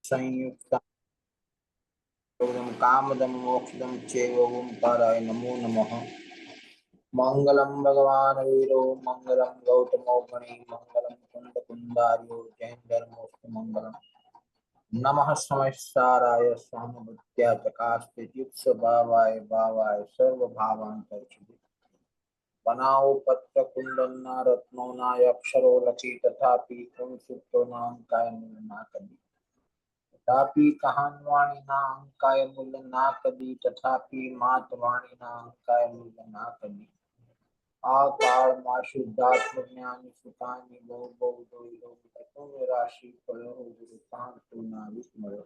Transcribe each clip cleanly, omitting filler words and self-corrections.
संयुक्तं कामदं मोक्षदं चैव ओंकाराय नमो नमः। मंगलम भगवान वीरो मंगलम गौतमो मणि मंगलम कुंद कुंदार्यो जैन धर्मोस्तु मंगलम। नमः समयसाराय स्वानुभूत्या चकास्ते युत्स भावाय भावाय सर्व भावांतर्चिते। बनाओ पत्र कुंदन्ना रत्नो नाय अक्षरो लकी तथापि तुम सुतो नाम काय ना कभी। तथापि कहानवाणी ना अंकाय मूल्य ना कभी तथापि मातवाणी ना अंकाय मूल्य ना कभी। आकार माशुद्धात्म ज्ञानी सुतानि बहु बहु दोई लोग तत्व राशि पढ़ो गुरुतान तुना विस्मरो।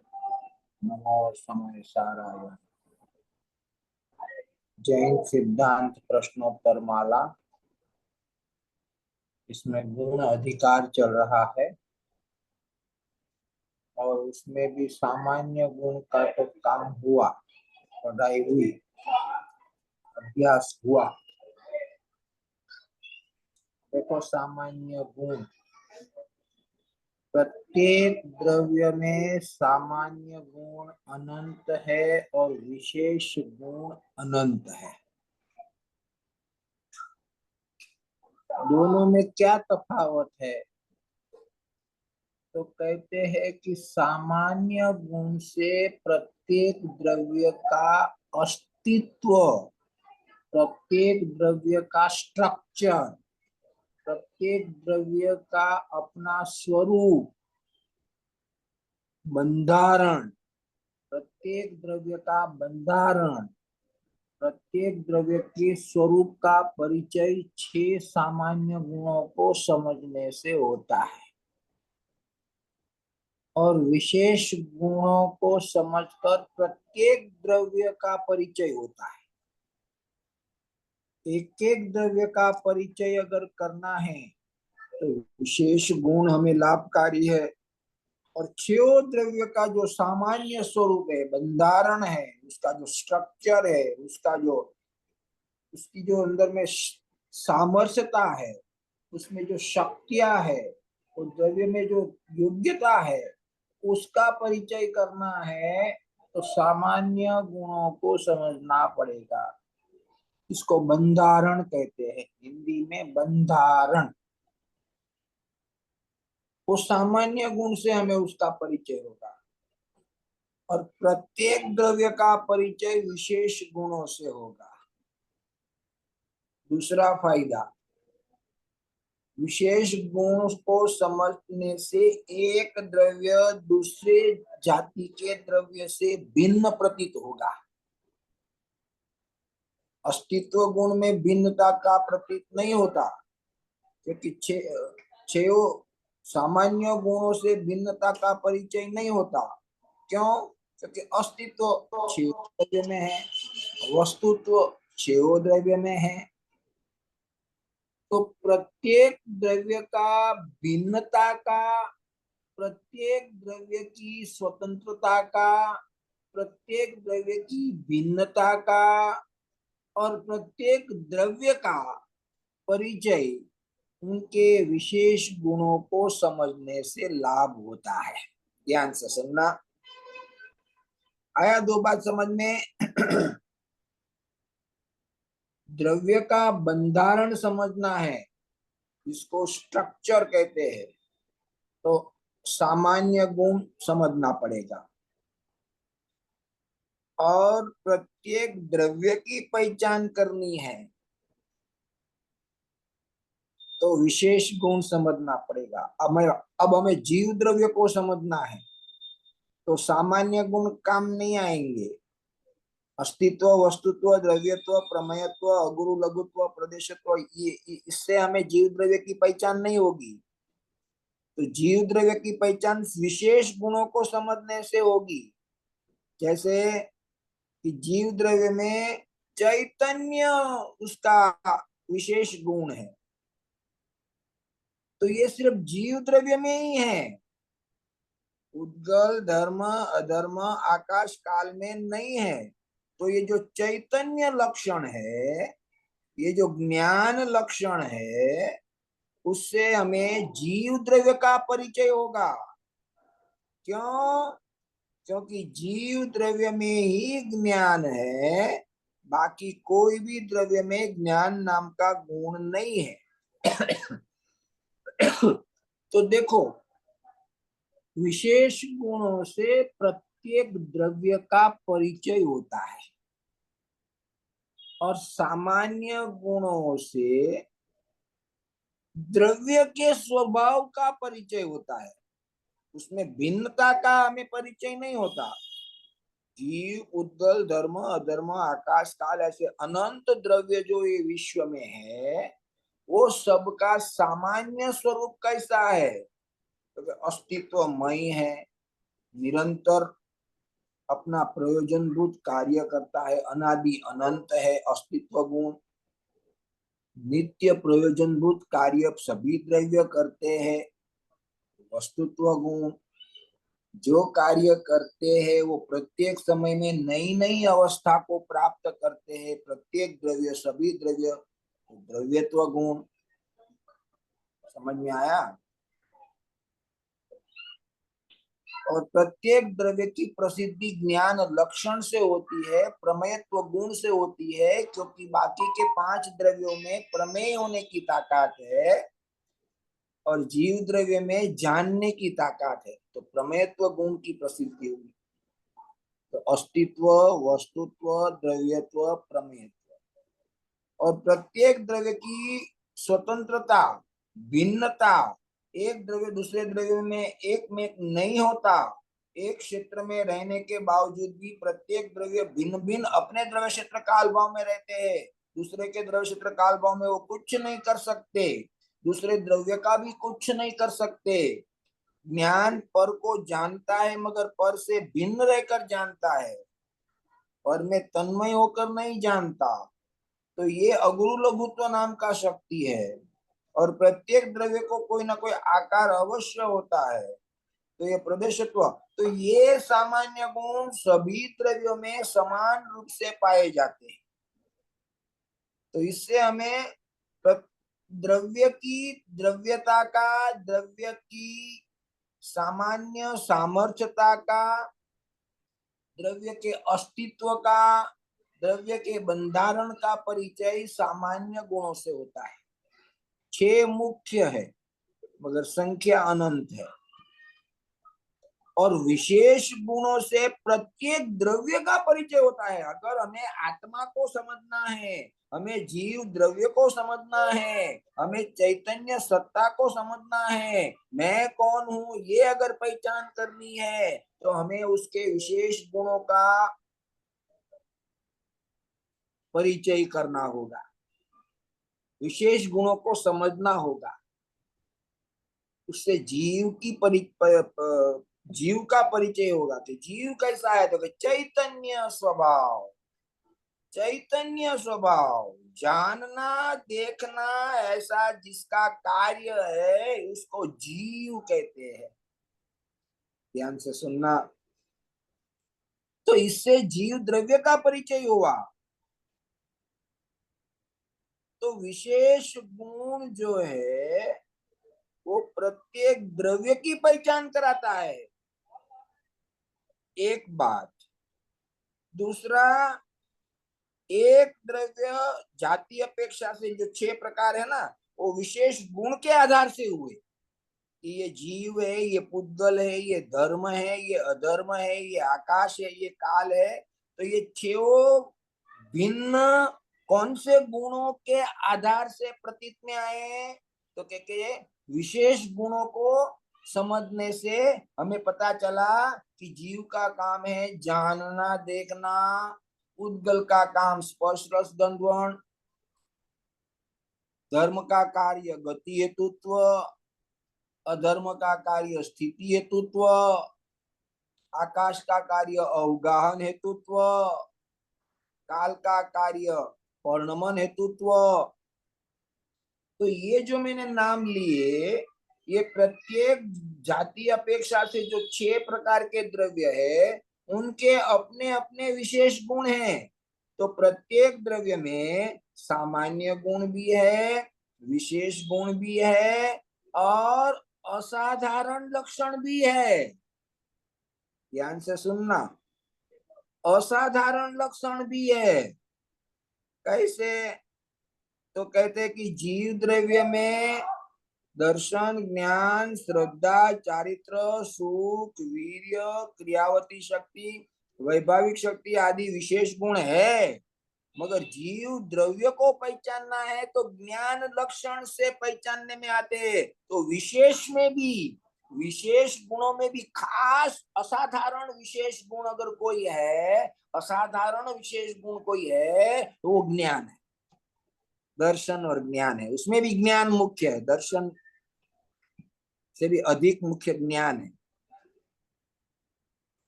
नमो समय साराय। जैन सिद्धांत प्रश्नोत्तर माला, इसमें गुण अधिकार चल रहा है और उसमें भी सामान्य गुण का तो काम हुआ, पढ़ाई हुई, अभ्यास हुआ। देखो सामान्य गुण, प्रत्येक द्रव्य में सामान्य गुण अनंत है और विशेष गुण अनंत है। दोनों में क्या तफावत है? तो कहते हैं कि सामान्य गुण से प्रत्येक द्रव्य का अस्तित्व, प्रत्येक द्रव्य का स्ट्रक्चर, प्रत्येक द्रव्य का अपना स्वरूप, बंधारण, प्रत्येक द्रव्य का बंधारण, प्रत्येक द्रव्य के स्वरूप का परिचय 6 सामान्य गुणों को समझने से होता है और विशेष गुणों को समझकर प्रत्येक द्रव्य का परिचय होता है। एक एक द्रव्य का परिचय अगर करना है तो विशेष गुण हमें लाभकारी है और 6 द्रव्य का जो सामान्य स्वरूप है, बंधारण है, उसका जो स्ट्रक्चर है, उसका जो उसकी जो अंदर में सामर्थ्यता है, उसमें जो शक्तियां है, और द्रव्य में जो योग्यता है, उसका परिचय करना है तो सामान्य गुणों को समझना पड़ेगा। इसको बंधारण कहते हैं, हिंदी में बंधारण। वो सामान्य गुण से हमें उसका परिचय होगा और प्रत्येक द्रव्य का परिचय विशेष गुणों से होगा। दूसरा फायदा, विशेष गुण को समझने से एक द्रव्य दूसरे जाति के द्रव्य से भिन्न प्रतीत होगा। अस्तित्व गुण में भिन्नता का प्रतीत नहीं होता, क्योंकि छह सामान्य गुणों से भिन्नता का परिचय नहीं होता। क्यों? क्योंकि अस्तित्व 6 द्रव्य में है, वस्तुत्व 6 द्रव्य में है। तो प्रत्येक द्रव्य का भिन्नता का, प्रत्येक द्रव्य की स्वतंत्रता का, प्रत्येक द्रव्य की भिन्नता का और प्रत्येक द्रव्य का परिचय उनके विशेष गुणों को समझने से लाभ होता है। ध्यान से सुनना। आया 2 बात समझ में? द्रव्य का बंधारण समझना है, इसको स्ट्रक्चर कहते हैं, तो सामान्य गुण समझना पड़ेगा और प्रत्येक द्रव्य की पहचान करनी है तो विशेष गुण समझना पड़ेगा। अब हमें जीव द्रव्य को समझना है तो सामान्य गुण काम नहीं आएंगे। अस्तित्व, वस्तुत्व, द्रव्यत्व, प्रमेयत्व, अगुरु लघुत्व, प्रदेशत्व, ये इससे हमें जीव द्रव्य की पहचान नहीं होगी। तो जीव द्रव्य की पहचान विशेष गुणों को समझने से होगी। जैसे कि जीव द्रव्य में चैतन्य उसका विशेष गुण है, तो ये सिर्फ जीव द्रव्य में ही है, उद्गल, धर्म, अधर्म, आकाश काल में नहीं है। तो ये जो चैतन्य लक्षण है, ये जो ज्ञान लक्षण है, उससे हमें जीव द्रव्य का परिचय होगा। क्यों? क्योंकि जीव द्रव्य में ही ज्ञान है, बाकी कोई भी द्रव्य में ज्ञान नाम का गुण नहीं है। तो देखो, विशेष गुणों से प्रत्येक द्रव्य का परिचय होता है और सामान्य गुणों से द्रव्य के स्वभाव का परिचय होता है। उसमें भिन्नता का हमें परिचय नहीं होता। जीव, उद्गल, धर्म, अधर्म, आकाश, काल, ऐसे अनंत द्रव्य जो ये विश्व में है, वो सबका सामान्य स्वरूप कैसा है? तो अस्तित्वमय है, निरंतर अपना प्रयोजनभूत कार्य करता है, अनादि अनंत है, अस्तित्व गुण। नित्य प्रयोजनभूत कार्य सभी द्रव्य करते हैं, वस्तुत्व गुण। जो कार्य करते हैं वो प्रत्येक समय में नई नई अवस्था को प्राप्त करते हैं, प्रत्येक द्रव्य, सभी द्रव्य, द्रव्यत्व गुण। समझ में आया? और प्रत्येक द्रव्य की प्रसिद्धि ज्ञान लक्षण से होती है, प्रमेयत्व गुण से होती है, क्योंकि बाकी के 5 द्रव्यों में प्रमेय होने की ताकत है और जीव द्रव्य में जानने की ताकत है। तो प्रमेयत्व गुण की प्रसिद्धि होगी। तो अस्तित्व, वस्तुत्व, द्रव्यत्व, प्रमेयत्व। और प्रत्येक द्रव्य की स्वतंत्रता, भिन्नता, एक द्रव्य दूसरे द्रव्य में एक में नहीं होता। एक क्षेत्र में रहने के बावजूद भी प्रत्येक द्रव्य भिन्न भिन्न अपने द्रव्य क्षेत्र काल भाव में रहते हैं। दूसरे के द्रव्य क्षेत्र काल भाव में वो कुछ नहीं कर सकते, दूसरे द्रव्य का भी कुछ नहीं कर सकते। ज्ञान पर को जानता है, मगर पर से भिन्न रहकर जानता है, पर में तन्मय होकर नहीं जानता। तो ये अगुरु लघुत्व नाम का शक्ति है। और प्रत्येक द्रव्य को कोई ना कोई आकार अवश्य होता है, तो ये प्रदेशत्व। तो ये सामान्य गुण सभी द्रव्यों में समान रूप से पाए जाते हैं। तो इससे हमें द्रव्य की द्रव्यता का, द्रव्य की सामान्य सामर्थ्यता का, द्रव्य के अस्तित्व का, द्रव्य के बंधारण का परिचय सामान्य गुणों से होता है। 6 मुख्य है, मगर संख्या अनंत है। और विशेष गुणों से प्रत्येक द्रव्य का परिचय होता है। अगर हमें आत्मा को समझना है, हमें जीव द्रव्य को समझना है, हमें चैतन्य सत्ता को समझना है, मैं कौन हूं ये अगर पहचान करनी है, तो हमें उसके विशेष गुणों का परिचय करना होगा, विशेष गुणों को समझना होगा। उससे जीव का परिचय होगा कि जीव कैसा है। तो चैतन्य स्वभाव, चैतन्य स्वभाव, जानना देखना ऐसा जिसका कार्य है उसको जीव कहते हैं। ध्यान से सुनना। तो इससे जीव द्रव्य का परिचय हुआ। तो विशेष गुण जो है वो प्रत्येक द्रव्य की पहचान कराता है, एक बात। दूसरा, एक द्रव्य जाति अपेक्षा से जो 6 प्रकार है ना, वो विशेष गुण के आधार से हुए कि ये जीव है, ये पुद्गल है, ये धर्म है, ये अधर्म है, ये आकाश है, ये काल है। तो ये 6 भिन्न कौन से गुणों के आधार से प्रतीत में आए हैं? तो के विशेष गुणों को समझने से हमें पता चला कि जीव का काम है जानना देखना, उद्गल का काम स्पर्श रस गंधवर्ण, धर्म का कार्य गति हेतुत्व, अधर्म का कार्य स्थिति हेतुत्व, आकाश का कार्य अवगाहन हेतुत्व, काल का कार्य वर्णमन हेतुत्व। तो ये जो मैंने नाम लिए, ये प्रत्येक जाति अपेक्षा से जो 6 प्रकार के द्रव्य है, उनके अपने अपने विशेष गुण हैं। तो प्रत्येक द्रव्य में सामान्य गुण भी है, विशेष गुण भी है और असाधारण लक्षण भी है। ध्यान से सुनना। असाधारण लक्षण भी है। कैसे? तो कहते हैं कि जीव द्रव्य में दर्शन, ज्ञान, श्रद्धा, चारित्र, सुख, वीर्य, क्रियावती शक्ति, वैभाविक शक्ति आदि विशेष गुण है। मगर जीव द्रव्य को पहचानना है तो ज्ञान लक्षण से पहचानने में आते हैं। तो विशेष में भी, विशेष गुणों में भी खास असाधारण विशेष गुण अगर कोई है, असाधारण विशेष गुण कोई है तो वो ज्ञान है। दर्शन और ज्ञान है, उसमें भी ज्ञान मुख्य है, दर्शन से भी अधिक मुख्य ज्ञान है।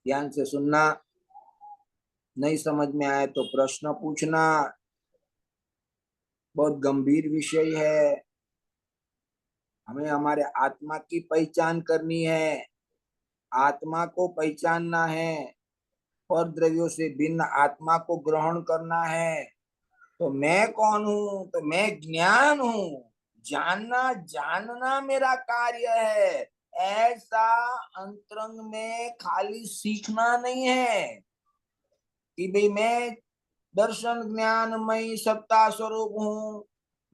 ध्यान से सुनना। नहीं समझ में आए तो प्रश्न पूछना। बहुत गंभीर विषय है। हमें हमारे आत्मा की पहचान करनी है, आत्मा को पहचानना है और द्रव्यों से भिन्न आत्मा को ग्रहण करना है। तो मैं कौन हूं? तो मैं ज्ञान हूं। जानना, जानना मेरा कार्य है। ऐसा अंतरंग में खाली सीखना नहीं है कि भाई मैं दर्शन ज्ञानमयी सत्ता स्वरूप हूँ,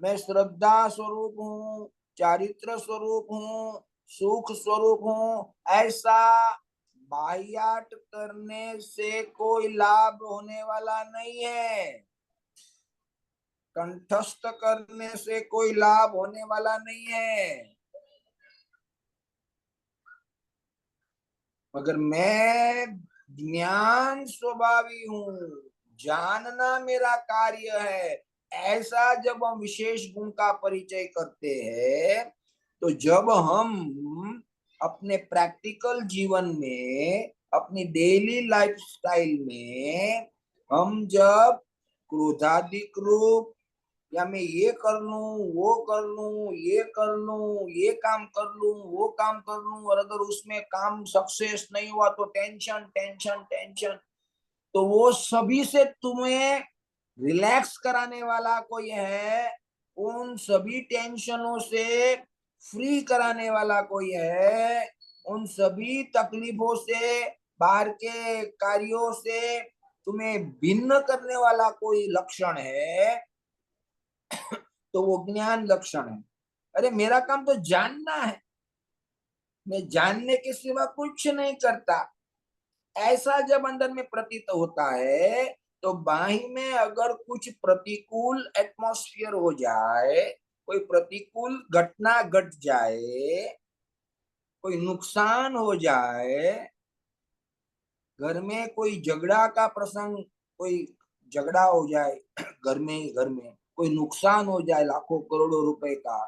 मैं श्रद्धा स्वरूप हूँ, चारित्र स्वरूप हूँ, सुख स्वरूप हूँ। ऐसा बाह्यात करने से कोई लाभ होने वाला नहीं है। कंठस्थ करने से कोई लाभ होने वाला नहीं है। मगर मैं ज्ञान स्वभावी हूँ, जानना मेरा कार्य है। ऐसा जब हम विशेष गुण का परिचय करते हैं, तो जब हम अपने प्रैक्टिकल जीवन में, अपनी डेली लाइफस्टाइल में, हम जब क्रोधाधिक रूप या मैं ये कर लूं, वो कर लूं, ये कर लूं, ये काम कर लूं, वो काम कर लूं, और अगर उसमें काम सक्सेस नहीं हुआ तो टेंशन टेंशन टेंशन। तो वो सभी से तुम्हें रिलैक्स कराने वाला कोई है, उन सभी टेंशनों से फ्री कराने वाला कोई है, उन सभी तकलीफों से, बाहर के कार्यों से तुम्हें भिन्न करने वाला कोई लक्षण है, तो वो ज्ञान लक्षण है। अरे मेरा काम तो जानना है, मैं जानने के सिवा कुछ नहीं करता। ऐसा जब अंदर में प्रतीत होता है, तो बाहर में अगर कुछ प्रतिकूल एटमॉस्फेयर हो जाए, कोई प्रतिकूल घटना घट जाए, कोई नुकसान हो जाए, घर में कोई झगड़ा का प्रसंग, कोई झगड़ा हो जाए घर में ही, घर में कोई नुकसान हो जाए लाखों करोड़ों रुपए का,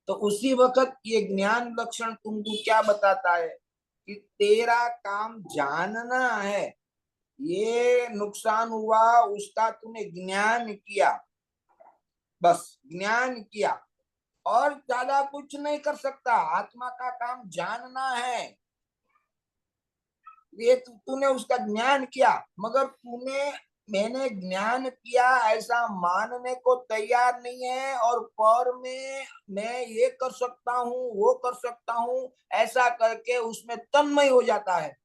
तो उसी वक्त ये ज्ञान लक्षण तुमको क्या बताता है कि तेरा काम जानना है। ये नुकसान हुआ, उसका तूने ज्ञान किया, बस ज्ञान किया, और ज्यादा कुछ नहीं कर सकता। आत्मा का काम जानना है। ये तूने उसका ज्ञान किया, मगर तूने मैंने ज्ञान किया ऐसा मानने को तैयार नहीं है, और पर में मैं ये कर सकता हूँ, वो कर सकता हूँ, ऐसा करके उसमें तन्मय हो जाता है।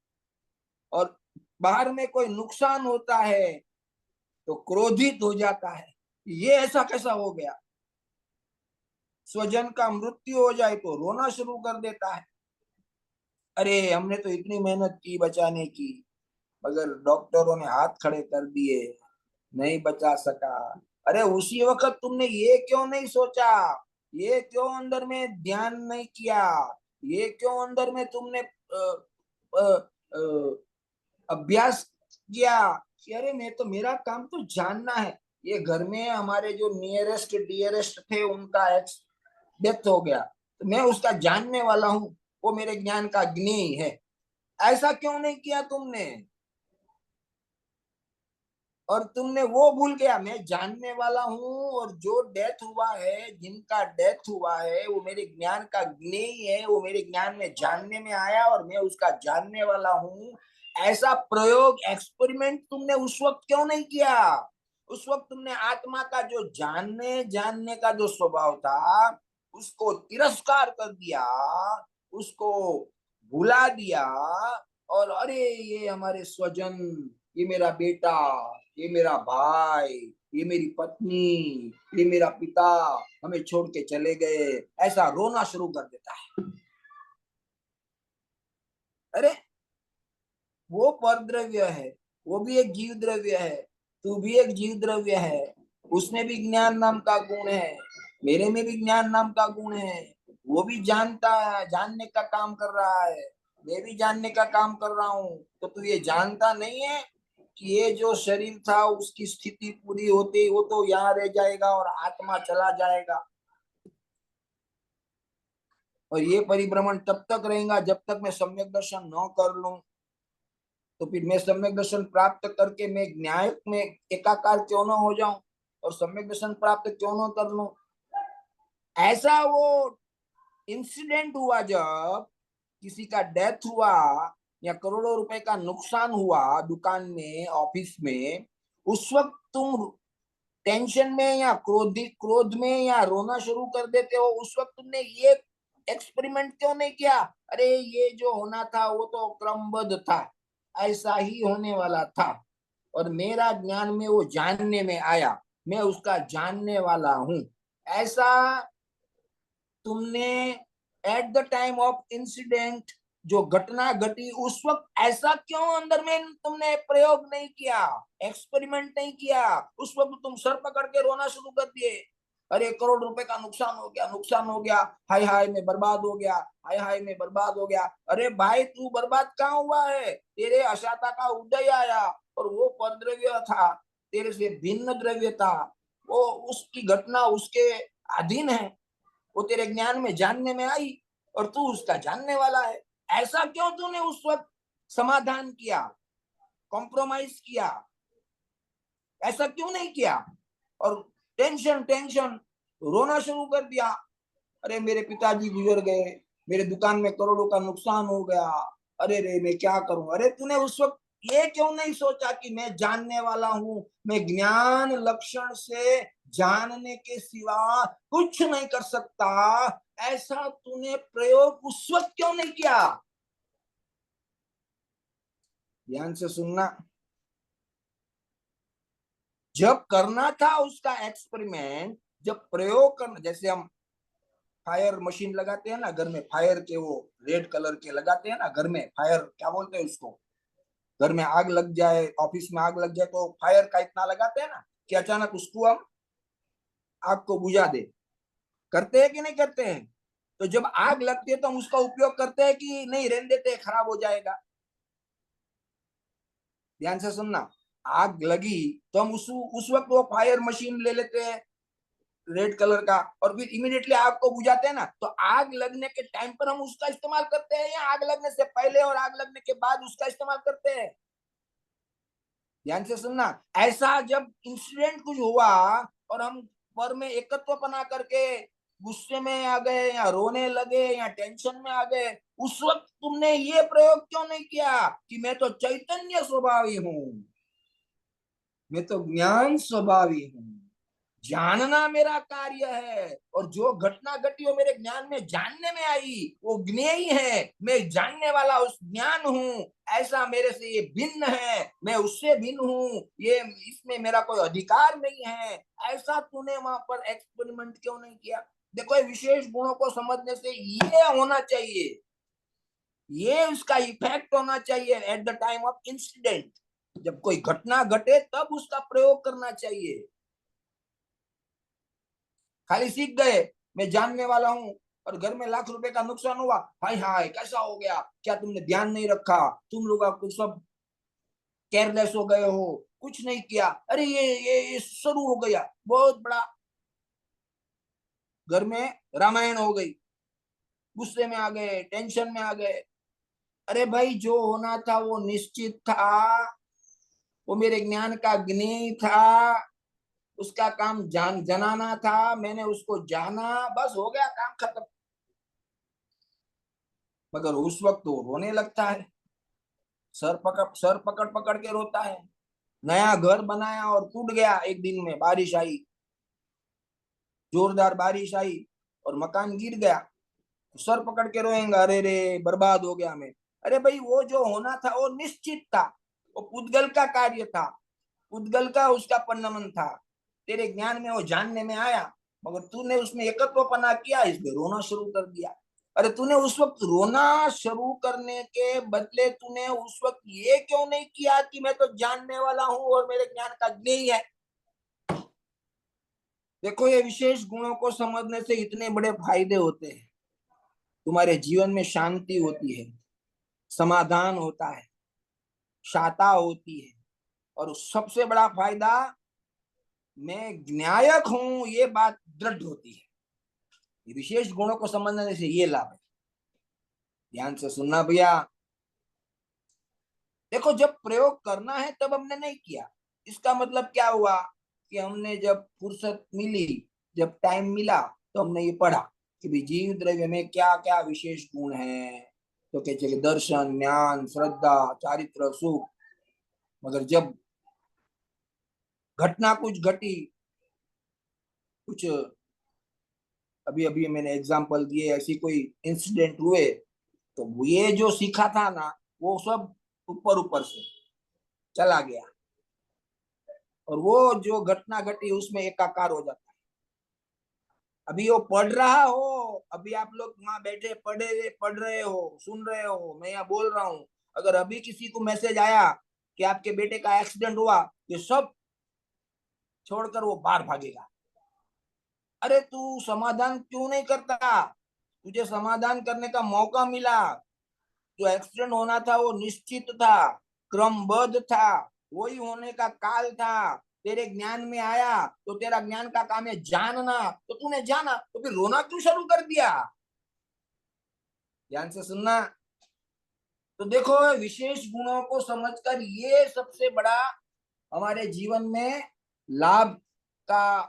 और बाहर में कोई नुकसान होता है तो क्रोधित हो जाता है, ये ऐसा कैसा हो गया। स्वजन का मृत्यु हो जाए तो रोना शुरू कर देता है। अरे हमने तो इतनी मेहनत की बचाने की, मगर डॉक्टरों ने हाथ खड़े कर दिए, नहीं बचा सका। अरे उसी वक्त तुमने ये क्यों नहीं सोचा, ये क्यों अंदर में ध्यान नहीं किया, ये क्यों अंदर में तुमने अ, अ, अभ्यास किया कि अरे मैं तो, मेरा काम तो जानना है। ये घर में हमारे जो नियरेस्ट डियरेस्ट थे उनका एक्स डेथ हो गया, तो मैं उसका जानने वाला हूँ, वो मेरे ज्ञान का ज्ञेय है। ऐसा क्यों नहीं किया तुमने? और तुमने वो भूल गया मैं जानने वाला हूँ, और जो डेथ हुआ है, जिनका डेथ हुआ है, वो मेरे ज्ञान का ज्ञेय है, वो मेरे ज्ञान में जानने में आया और मैं उसका जानने वाला हूँ। ऐसा प्रयोग, एक्सपेरिमेंट तुमने उस वक्त क्यों नहीं किया? उस वक्त तुमने आत्मा का जो जानने जानने का जो स्वभाव था, उसको तिरस्कार कर दिया, उसको भुला दिया, और अरे ये हमारे स्वजन, ये मेरा बेटा, ये मेरा भाई, ये मेरी पत्नी, ये मेरा पिता हमें छोड़ के चले गए, ऐसा रोना शुरू कर देता है। अरे वो परद्रव्य है, वो भी एक जीव द्रव्य है, तू भी एक जीव द्रव्य है, उसमें भी ज्ञान नाम का गुण है, मेरे में भी ज्ञान नाम का गुण है, वो भी जानता है, जानने का काम कर रहा है, मैं भी जानने का काम कर रहा हूँ। तो तू ये जानता नहीं है कि ये जो शरीर था उसकी स्थिति पूरी होती वो तो यहाँ रह जाएगा और आत्मा चला जाएगा, और ये परिभ्रमण तब तक रहेगा जब तक मैं सम्यक दर्शन न कर लूं। तो फिर मैं सम्यक दर्शन प्राप्त करके मैं न्याय में एकाकार क्यों न हो जाऊं और सम्यक दर्शन प्राप्त क्यों न कर लूं। ऐसा वो इंसिडेंट हुआ जब किसी का डेथ हुआ या करोड़ों रुपए का नुकसान हुआ दुकान में, ऑफिस में, उस वक्त तुम टेंशन में या क्रोध में या रोना शुरू कर देते हो। उस वक्त तुमने ये एक्सपेरिमेंट क्यों नहीं किया, अरे ये जो होना था वो तो क्रमबद्ध था, ऐसा ही होने वाला था, और मेरा ज्ञान में वो जानने में आया, मैं उसका जानने वाला हूं। ऐसा तुमने at the time of incident जो घटना घटी उस वक्त ऐसा क्यों अंदर में तुमने प्रयोग नहीं किया, एक्सपेरिमेंट नहीं किया। उस वक्त तुम सर पकड़ के रोना शुरू कर दिए, अरे करोड़ रुपए का नुकसान हो गया, नुकसान हो गया, हाय हाय मैं बर्बाद हो गया, हाय हाय मैं बर्बाद हो गया। अरे भाई तू बर्बाद कहाँ हुआ है, तेरे अशाता का उदय आया और वो परद्रव्य था, तेरे से भिन्न द्रव्य था, वो उसकी घटना उसके अधीन है, वो तेरे ज्ञान में जानने में आई और तू उसका जानने वाला है। ऐसा क्यों तूने उस वक्त समाधान किया, कॉम्प्रोमाइज किया, ऐसा क्यों नहीं किया? और टेंशन टेंशन रोना शुरू कर दिया, अरे मेरे पिताजी गुजर गए, मेरे दुकान में करोड़ों का नुकसान हो गया, अरे रे मैं क्या करूं। अरे तूने उस वक्त ये क्यों नहीं सोचा कि मैं जानने वाला हूं, मैं ज्ञान लक्षण से जानने के सिवा कुछ नहीं कर सकता, ऐसा तूने प्रयोग उस वक्त क्यों नहीं किया? ध्यान से सुनना, जब करना था उसका एक्सपेरिमेंट, जब प्रयोग करना, जैसे हम फायर मशीन लगाते हैं ना घर में, फायर के वो रेड कलर के लगाते हैं ना घर में, फायर क्या बोलते हैं उसको, घर में आग लग जाए, ऑफिस में आग लग जाए तो फायर का इतना लगाते हैं ना कि अचानक उसको हम आग को बुझा दे, करते हैं कि नहीं करते हैं? तो जब आग लगती है तो हम उसका उपयोग करते हैं कि नहीं, रहने देते हैं खराब हो जाएगा। ध्यान से सुनना, आग लगी तो हम उस वक्त वो फायर मशीन ले लेते हैं रेड कलर का और फिर इमीडिएटली आग को बुझाते हैं ना। तो आग लगने के टाइम पर हम उसका इस्तेमाल करते हैं या आग लगने से पहले और आग लगने के बाद उसका इस्तेमाल करते हैं? ध्यान से सुनना, ऐसा जब इंसिडेंट कुछ हुआ और हम पर में एकत्व बना करके गुस्से में आ गए या रोने लगे या टेंशन में आ गए, उस वक्त तुमने ये प्रयोग क्यों नहीं किया कि मैं तो चैतन्य स्वभावी हूं, मैं तो ज्ञान स्वभावी हूं, जानना मेरा कार्य है, और जो घटना घटी वो मेरे ज्ञान में जानने में आई वो ज्ञेय है, मैं जानने वाला उस ज्ञान हूँ, ऐसा मेरे से ये भिन्न है, मैं उससे भिन्न हूँ, ये इसमें मेरा कोई अधिकार नहीं है। ऐसा तूने वहां पर एक्सपेरिमेंट क्यों नहीं किया? देखो ये विशेष गुणों को समझने से ये होना चाहिए, ये उसका इफेक्ट होना चाहिए at the time of incident, जब कोई घटना घटे तब उसका प्रयोग करना चाहिए। खाली सीख गए मैं जानने वाला हूं और घर में लाख रुपए का नुकसान हुआ, हाय हाय कैसा हो गया, क्या तुमने ध्यान नहीं रखा, तुम लोग आपको सब केयरलेस हो गए हो, कुछ नहीं किया, अरे ये शुरू हो गया बहुत बड़ा, घर में रामायण हो गई, गुस्से में आ गए, टेंशन में आ गए। अरे भाई जो होना था वो निश्चित था, वो मेरे ज्ञान का ज्ञेय था, उसका काम जनाना था, मैंने उसको जाना, बस हो गया काम खत्म। मगर उस वक्त वो रोने लगता है, सर पकड़ पकड़ के रोता है। नया घर बनाया और टूट गया, एक दिन में बारिश आई, जोरदार बारिश आई और मकान गिर गया, तो सर पकड़ के रोएंगे, अरे रे बर्बाद हो गया मैं। अरे भाई वो जो होना था वो निश्चित था, वो पुद्गल का कार्य था, पुद्गल का उसका परिणमन था। तेरे ज्ञान में वो जानने में आया, मगर तूने उसमें एकत्वपना किया, इसलिए रोना शुरू कर दिया। अरे तूने उस वक्त रोना शुरू करने के बदले तूने उस वक्त ये क्यों नहीं किया कि मैं तो जानने वाला हूं और मेरे ज्ञान का ज्ञेय है। देखो ये विशेष गुणों को समझने से इतने बड़े फायदे होते हैं। तुम्हारे जीवन में शांति होती है, समाधान होता है, शांता होती है, और सबसे बड़ा फायदा, मैं ज्ञायक हूं ये बात दृढ़ होती है। ये विशेष गुणों को समझने से ये लाभ है। ध्यान से सुनना भैया। देखो जब प्रयोग करना है तब हमने नहीं किया, इसका मतलब क्या हुआ कि हमने जब फुर्सत मिली, जब टाइम मिला, तो हमने ये पढ़ा कि भी जीव द्रव्य में क्या क्या विशेष गुण हैं। तो क्या चले दर्शन, ज्ञान, श्रद्धा, चारित्र, सुख। मगर जब घटना कुछ घटी, कुछ अभी अभी मैंने एग्जांपल दिए, ऐसी कोई इंसिडेंट हुए, तो ये जो सीखा था ना वो सब ऊपर ऊपर से चला गया, और वो जो घटना घटी उसमें एकाकार हो जाता है। अभी वो पढ़ रहा हो, अभी आप लोग वहां बैठे पढ़ रहे हो, सुन रहे हो, मैं यहाँ बोल रहा हूँ, अगर अभी किसी को मैसेज आया कि आपके बेटे का एक्सीडेंट हुआ, ये सब छोड़कर वो बाहर भागेगा। अरे तू समाधान क्यों नहीं करता? तुझे समाधान करने का मौका मिला। जो एक्सीडेंट होना था वो निश्चित था, क्रमबद्ध था, वही होने का काल था। तेरे ज्ञान में आया तो तेरा ज्ञान का काम है जानना, तो तूने जाना, तो फिर रोना क्यों शुरू कर दिया? ध्यान से सुनना। तो देखो विशेष गुणों को समझकर ये सबसे बड़ा हमारे जीवन में लाभ का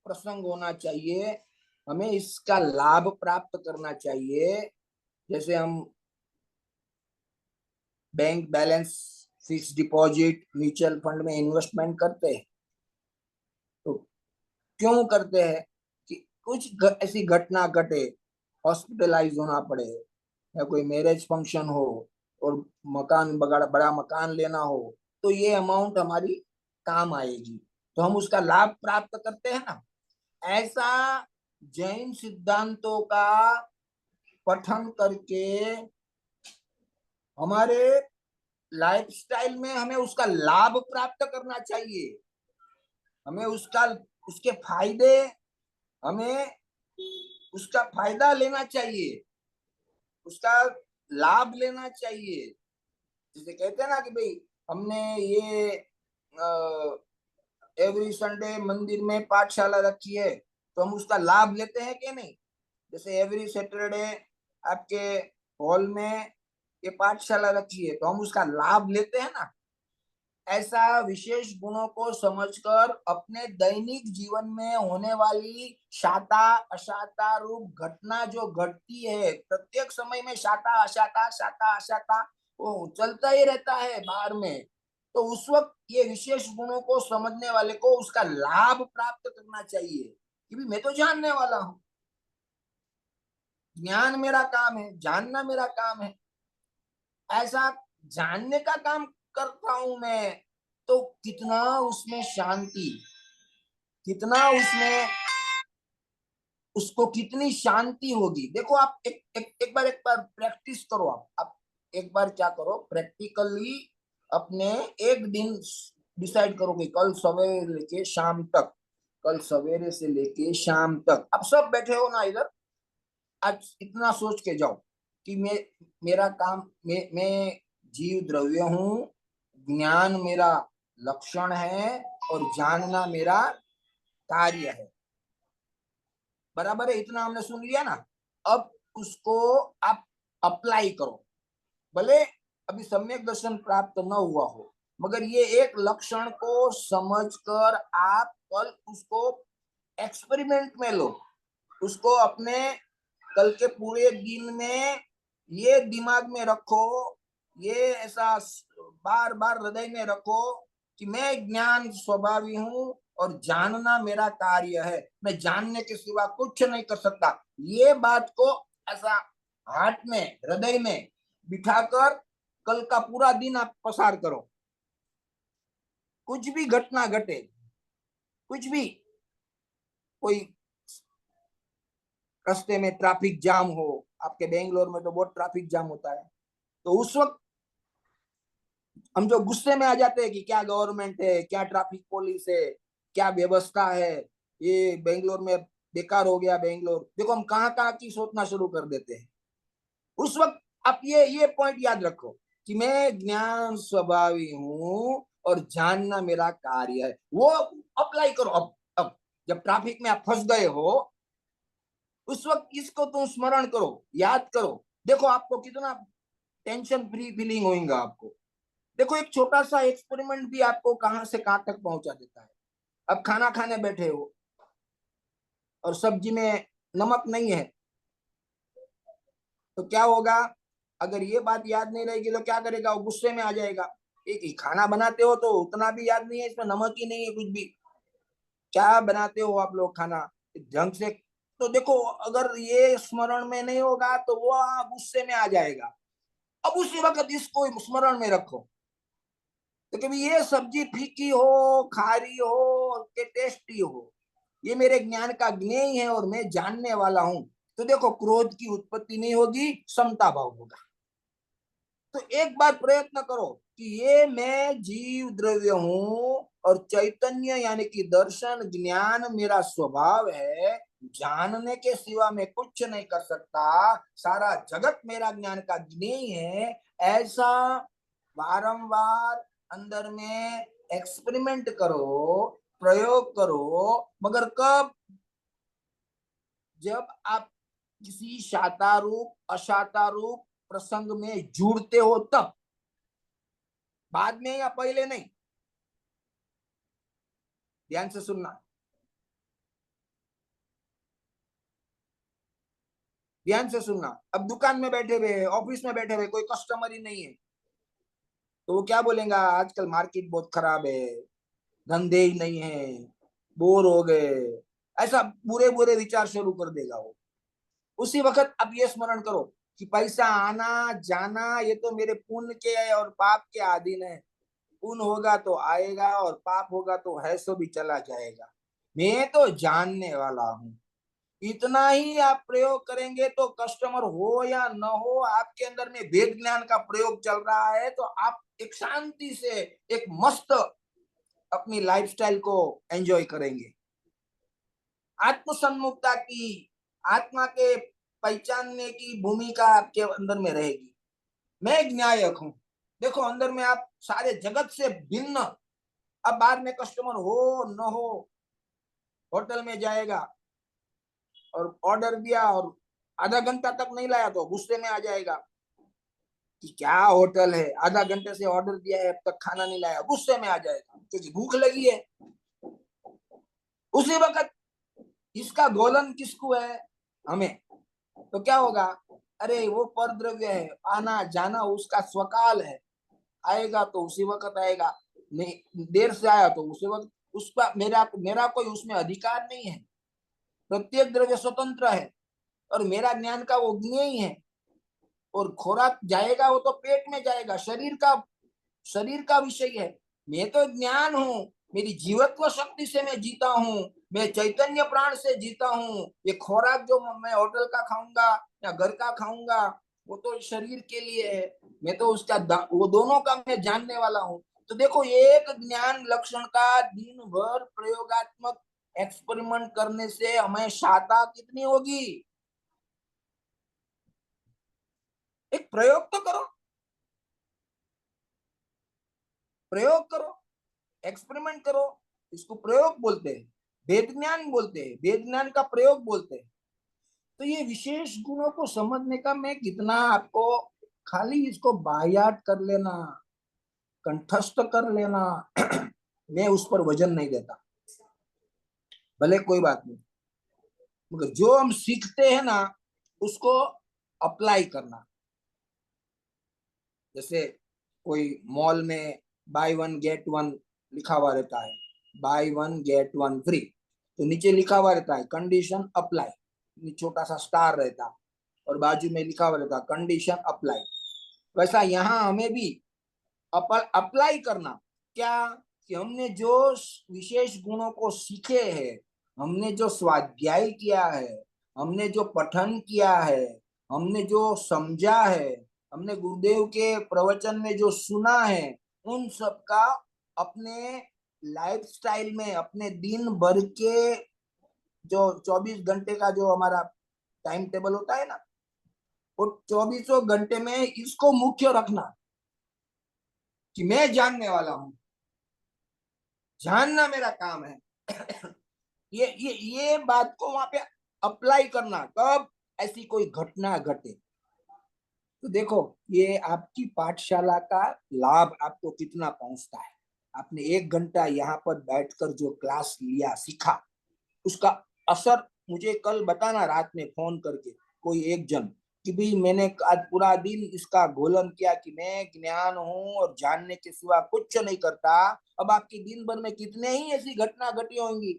प्रसंग होना चाहिए। हमें इसका लाभ प्राप्त करना चाहिए। जैसे हम bank balance, fix deposit, mutual fund में इन्वेस्टमेंट करते हैं, तो क्यों करते हैं कि कुछ ऐसी घटना घटे, हॉस्पिटलाइज होना पड़े, या कोई मैरिज फंक्शन हो, और मकान बड़ा बड़ा मकान लेना हो, तो ये अमाउंट हमारी काम आएगी, तो हम उसका लाभ प्राप्त करते हैं ना। ऐसा जैन सिद्धांतों का पठन करके हमारे लाइफस्टाइल में हमें उसका लाभ प्राप्त करना चाहिए। हमें उसका उसके फायदे, हमें उसका फायदा लेना चाहिए, उसका लाभ लेना चाहिए। जैसे कहते हैं ना कि भाई हमने ये एवरी संडे मंदिर में पाठशाला रखी है, तो हम उसका लाभ लेते हैं कि नहीं? जैसे एवरी सैटरडे आपके हॉल में ये पाठशाला रखी है, तो हम उसका लाभ लेते हैं ना। ऐसा विशेष गुणों को समझकर अपने दैनिक जीवन में होने वाली शाता अशाता रूप घटना जो घटती है, प्रत्येक समय में शाता अशाता वो चलता ही रहता है बाहर में, तो उस वक्त ये विशेष गुणों को समझने वाले को उसका लाभ प्राप्त करना चाहिए कि भी मैं तो जानने वाला हूँ, ज्ञान मेरा काम है, जानना मेरा काम है। ऐसा जानने का काम करता हूं मैं, तो कितना उसमें शांति, कितना उसमें उसको कितनी शांति होगी। देखो आप एक बार प्रैक्टिस करो। आप एक बार क्या करो, प्रैक्टिकली अपने एक दिन डिसाइड करो कि कल सवेरे लेके शाम तक, कल सवेरे से लेके शाम तक आप सब बैठे हो ना इधर, आज इतना सोच के जाओ कि मेरा काम, मैं जीव द्रव्य हूं, ज्ञान मेरा लक्षण है, और जानना मेरा कार्य है। बराबर है? इतना हमने सुन लिया ना। अब उसको आप अप्लाई करो। भले अभी सम्यक दर्शन प्राप्त न हुआ हो, मगर ये एक लक्षण को समझकर आप कल उसको एक्सपेरिमेंट में लो, उसको अपने कल के पूरे दिन में ये दिमाग में रखो, ये ऐसा बार बार हृदय में रखो कि मैं ज्ञान स्वभावी हूँ और जानना मेरा कार्य है, मैं जानने के सिवा कुछ नहीं कर सकता। ये बात को ऐसा हार्ट में, हृदय में बिठाकर कल का पूरा दिन आप पसार करो। कुछ भी घटना घटे, कुछ भी, कोई रास्ते में ट्रैफिक जाम हो, आपके बेंगलोर में तो बहुत ट्रैफिक जाम होता है, तो उस वक्त हम जो गुस्से में आ जाते हैं कि क्या गवर्नमेंट है, क्या ट्रैफिक पुलिस है, क्या व्यवस्था है, ये बेंगलोर में बेकार हो गया बेंगलोर, देखो हम कहाँ कहाँ की सोचना शुरू कर देते हैं। उस वक्त आप ये पॉइंट याद रखो कि मैं ज्ञान स्वभावी हूं और जानना मेरा कार्य है, वो अप्लाई करो। अब जब ट्रैफिक में आप फंस गए हो, उस वक्त इसको तुम स्मरण करो, याद करो, देखो आपको कितना टेंशन फ्री फीलिंग होगा आपको। देखो एक छोटा सा एक्सपेरिमेंट भी आपको कहां से कहां तक पहुंचा देता है। अब खाना खाने बैठे हो और सब्जी में नमक नहीं है, तो क्या होगा? अगर ये बात याद नहीं रहेगी तो क्या करेगा? वो गुस्से में आ जाएगा। एक ही खाना बनाते हो तो उतना भी याद नहीं है, इसमें नमक ही नहीं है कुछ भी। क्या बनाते हो आप लोग खाना ढंग से? तो देखो अगर ये स्मरण में नहीं होगा तो वो गुस्से में आ जाएगा। अब उसी वक्त इसको स्मरण में रखो, तो कभी ये सब्जी फीकी हो, खारी हो के टेस्टी हो, ये मेरे ज्ञान का ज्ञेय है और मैं जानने वाला हूं। तो देखो क्रोध की उत्पत्ति नहीं होगी, समता भाव होगा। तो एक बार प्रयत्न करो कि ये मैं जीव द्रव्य हूं और चैतन्य यानी कि दर्शन ज्ञान मेरा स्वभाव है, जानने के सिवा मैं कुछ नहीं कर सकता, सारा जगत मेरा ज्ञान का ज्ञेय है। ऐसा बारंबार अंदर में एक्सपेरिमेंट करो, प्रयोग करो। मगर कब? जब आप किसी शातारूप अशातारूप प्रसंग में जुड़ते हो तब, बाद में या पहले नहीं। ध्यान से सुनना, ध्यान से सुनना। अब दुकान में बैठे हुए, ऑफिस में बैठे हुए, कोई कस्टमर ही नहीं है, तो वो क्या बोलेगा? आजकल मार्केट बहुत खराब है, धंधे ही नहीं है, बोर हो गए, ऐसा बुरे बुरे विचार शुरू कर देगा वो। उसी वक्त अब ये स्मरण करो कि पैसा आना जाना ये तो मेरे पुण्य के और पाप के अधीन है। पुण्य होगा तो आएगा और पाप होगा तो है सो भी चला जाएगा। मैं तो जानने वाला हूँ। इतना ही आप प्रयोग करेंगे तो कस्टमर हो या न हो, आपके अंदर में वेद ज्ञान का प्रयोग चल रहा है, तो आप एक शांति से एक मस्त अपनी लाइफस्टाइल को एंजॉय करेंगे। आत्मसन्मुखता की, आत्मा के पहचानने की भूमिका आपके अंदर में रहेगी। मैं ज्ञायक हूं, देखो अंदर में आप सारे जगत से भिन्न। अब बाद में कस्टमर हो न हो, होटल में जाएगा और ऑर्डर दिया और आधा घंटा तक नहीं लाया तो गुस्से में आ जाएगा कि क्या होटल है, आधा घंटे से ऑर्डर दिया है अब तक खाना नहीं लाया, गुस्से में आ जाएगा क्योंकि भूख लगी है। उसी वक्त इसका गोलन किसको है? हमें। तो क्या होगा? अरे वो पर द्रव्य है, आना जाना उसका स्वकाल है, आएगा तो उसी वक्त आएगा, नहीं देर से आया तो उसी वक्त। उसका मेरा मेरा कोई उसमें अधिकार नहीं है। प्रत्येक द्रव्य स्वतंत्र है और मेरा ज्ञान का वो ज्ञेय है। और खोराक जाएगा वो तो पेट में जाएगा, शरीर का विषय है। मैं तो ज्ञान हूँ, मेरी जीवत्व शक्ति से मैं जीता हूँ, मैं चैतन्य प्राण से जीता हूँ। ये खोराक जो मैं होटल का खाऊंगा या घर का खाऊंगा वो तो शरीर के लिए है, मैं तो उसका वो दोनों का मैं जानने वाला हूँ। तो देखो एक ज्ञान लक्षण का दिन भर प्रयोगात्मक एक्सपेरिमेंट करने से हमें शाता कितनी होगी? एक प्रयोग तो करो, प्रयोग करो, एक्सपेरिमेंट करो। इसको प्रयोग बोलते हैं, वेद ज्ञान बोलते हैं, वेद ज्ञान का प्रयोग बोलते हैं। तो ये विशेष गुणों को समझने का मैं कितना आपको, खाली इसको बायात कर लेना, कंठस्थ कर लेना मैं उस पर वजन नहीं देता, भले कोई बात नहीं, मगर जो हम सीखते हैं ना उसको अप्लाई करना। जैसे कोई मॉल में बाय वन गेट वन लिखा हुआ रहता है, by one get one free, तो नीचे लिखा हुआ रहता है कंडीशन अप्लाई, छोटा सा स्टार रहता और बाजू में लिखा हुआ रहता कंडीशन अप्लाई। वैसा यहाँ हमें भी अप्लाई करना। क्या? कि हमने जो विशेष गुणों को सीखे हैं, हमने जो स्वाध्याय किया है, हमने जो पठन किया है, हमने जो समझा है, हमने गुरुदेव के प्रवचन में जो सुना है, उन सब का अपने लाइफस्टाइल में, अपने दिन भर के जो 24 घंटे का जो हमारा टाइम टेबल होता है ना, वो 24 घंटे में इसको मुख्य रखना कि मैं जानने वाला हूं, जानना मेरा काम है। ये बात को वहां पे अप्लाई करना, कब ऐसी कोई घटना घटे तो देखो ये आपकी पाठशाला का लाभ आपको कितना पहुंचता है। आपने 1 घंटा यहाँ पर बैठकर जो क्लास लिया, सीखा, उसका असर मुझे कल बताना रात में फोन करके कोई एक जन, कि भाई मैंने आज पूरा दिन इसका घोलन किया कि मैं ज्ञान हूं और जानने के सिवा कुछ नहीं करता। अब आपके दिन भर में कितने ही ऐसी घटना घटी होंगी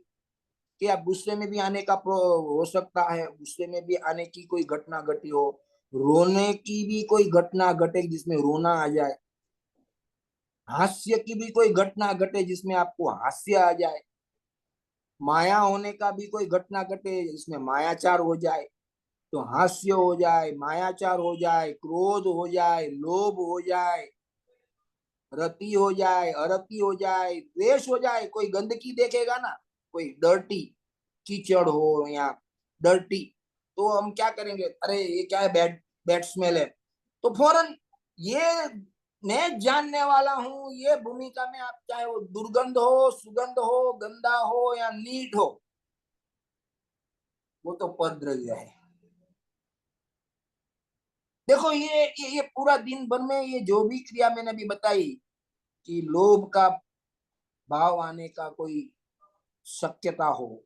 कि आप गुस्से में भी आने का हो सकता है, गुस्से में भी आने की कोई घटना घटी हो, रोने की भी कोई घटना घटे जिसमें रोना आ जाए, हास्य की भी कोई घटना घटे जिसमें आपको हास्य आ जाए, माया होने का भी कोई घटना घटे जिसमें मायाचार हो जाए, तो हास्य हो जाए, मायाचार हो जाए, क्रोध हो जाए, लोभ हो जाए, रति हो जाए, अरति हो जाए, द्वेष हो जाए, कोई गंदगी देखेगा ना, कोई डर्टी कीचड़ हो या डर्टी, तो हम क्या करेंगे, अरे ये क्या है, बैड बैड स्मेल है, तो फौरन ये मैं जानने वाला हूं, ये भूमिका में आप चाहे वो दुर्गंध हो, सुगंध हो, गंदा हो या नीट हो, वो तो पद द्रव्य है। देखो ये पूरा दिन भर में ये जो भी क्रिया मैंने अभी बताई, कि लोभ का भाव आने का कोई शक्यता हो,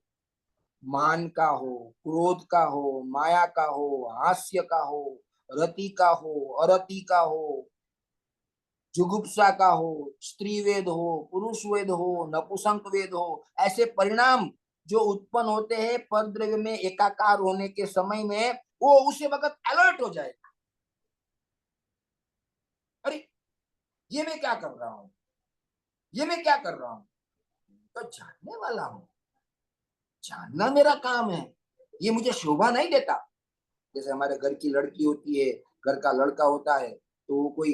मान का हो, क्रोध का हो, माया का हो, हास्य का हो, रति का हो, अरति का हो, जुगुप्सा का हो, स्त्री वेद हो, पुरुष वेद हो, नपुंसक वेद हो, ऐसे परिणाम जो उत्पन्न होते हैं पर द्रव्य में एकाकार होने के समय में, वो उसी वक्त अलर्ट हो जाए, अरे ये मैं क्या कर रहा हूँ, ये मैं क्या कर रहा हूँ, तो जानने वाला हूँ, जानना मेरा काम है, ये मुझे शोभा नहीं देता। जैसे हमारे घर की लड़की होती है, घर का लड़का होता है, तो वो कोई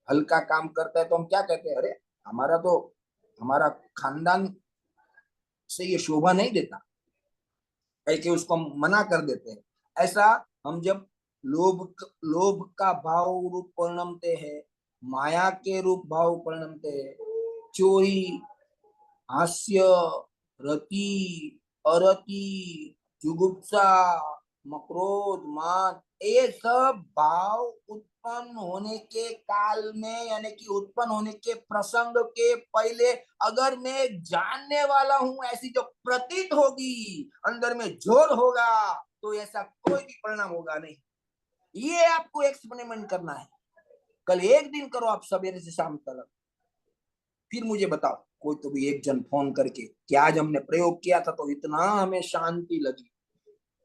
हल्का काम करता है तो हम क्या कहते हैं, अरे हमारा तो, हमारा खानदान से ये शोभा नहीं देता, है कि उसको हम मना कर देते हैं। ऐसा हम जब लोभ का भाव रूप परिणमते हैं, माया के रूप भाव परिणमते हैं, चोरी, हास्य, रति, अरति, जुगुप्सा, मक्रोध, मान, ये सब भाव उत्पन्न होने के काल में, यानी कि उत्पन्न होने के प्रसंग के पहले, अगर मैं जानने वाला हूं ऐसी जो प्रतीत होगी, अंदर में जोर होगा, तो ऐसा कोई भी परिणाम होगा नहीं। ये आपको एक्सपेरिमेंट करना है। कल एक दिन करो आप, सवेरे से शाम तक, फिर मुझे बताओ, कोई तो भी एक जन फोन करके कि आज हमने प्रयोग किया था तो इतना हमें शांति लगी।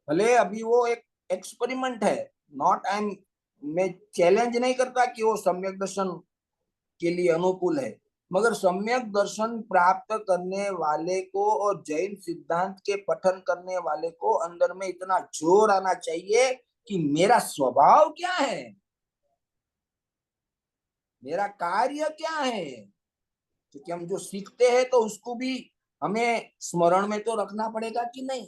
भले अभी वो एक एक्सपेरिमेंट है, नॉट आई एम, मैं चैलेंज नहीं करता कि वो सम्यक दर्शन के लिए अनुकूल है, मगर सम्यक दर्शन प्राप्त करने वाले को और जैन सिद्धांत के पठन करने वाले को अंदर में इतना जोर आना चाहिए कि मेरा स्वभाव क्या है, मेरा कार्य क्या है। क्योंकि हम जो सीखते हैं तो उसको भी हमें स्मरण में तो रखना पड़ेगा कि नहीं,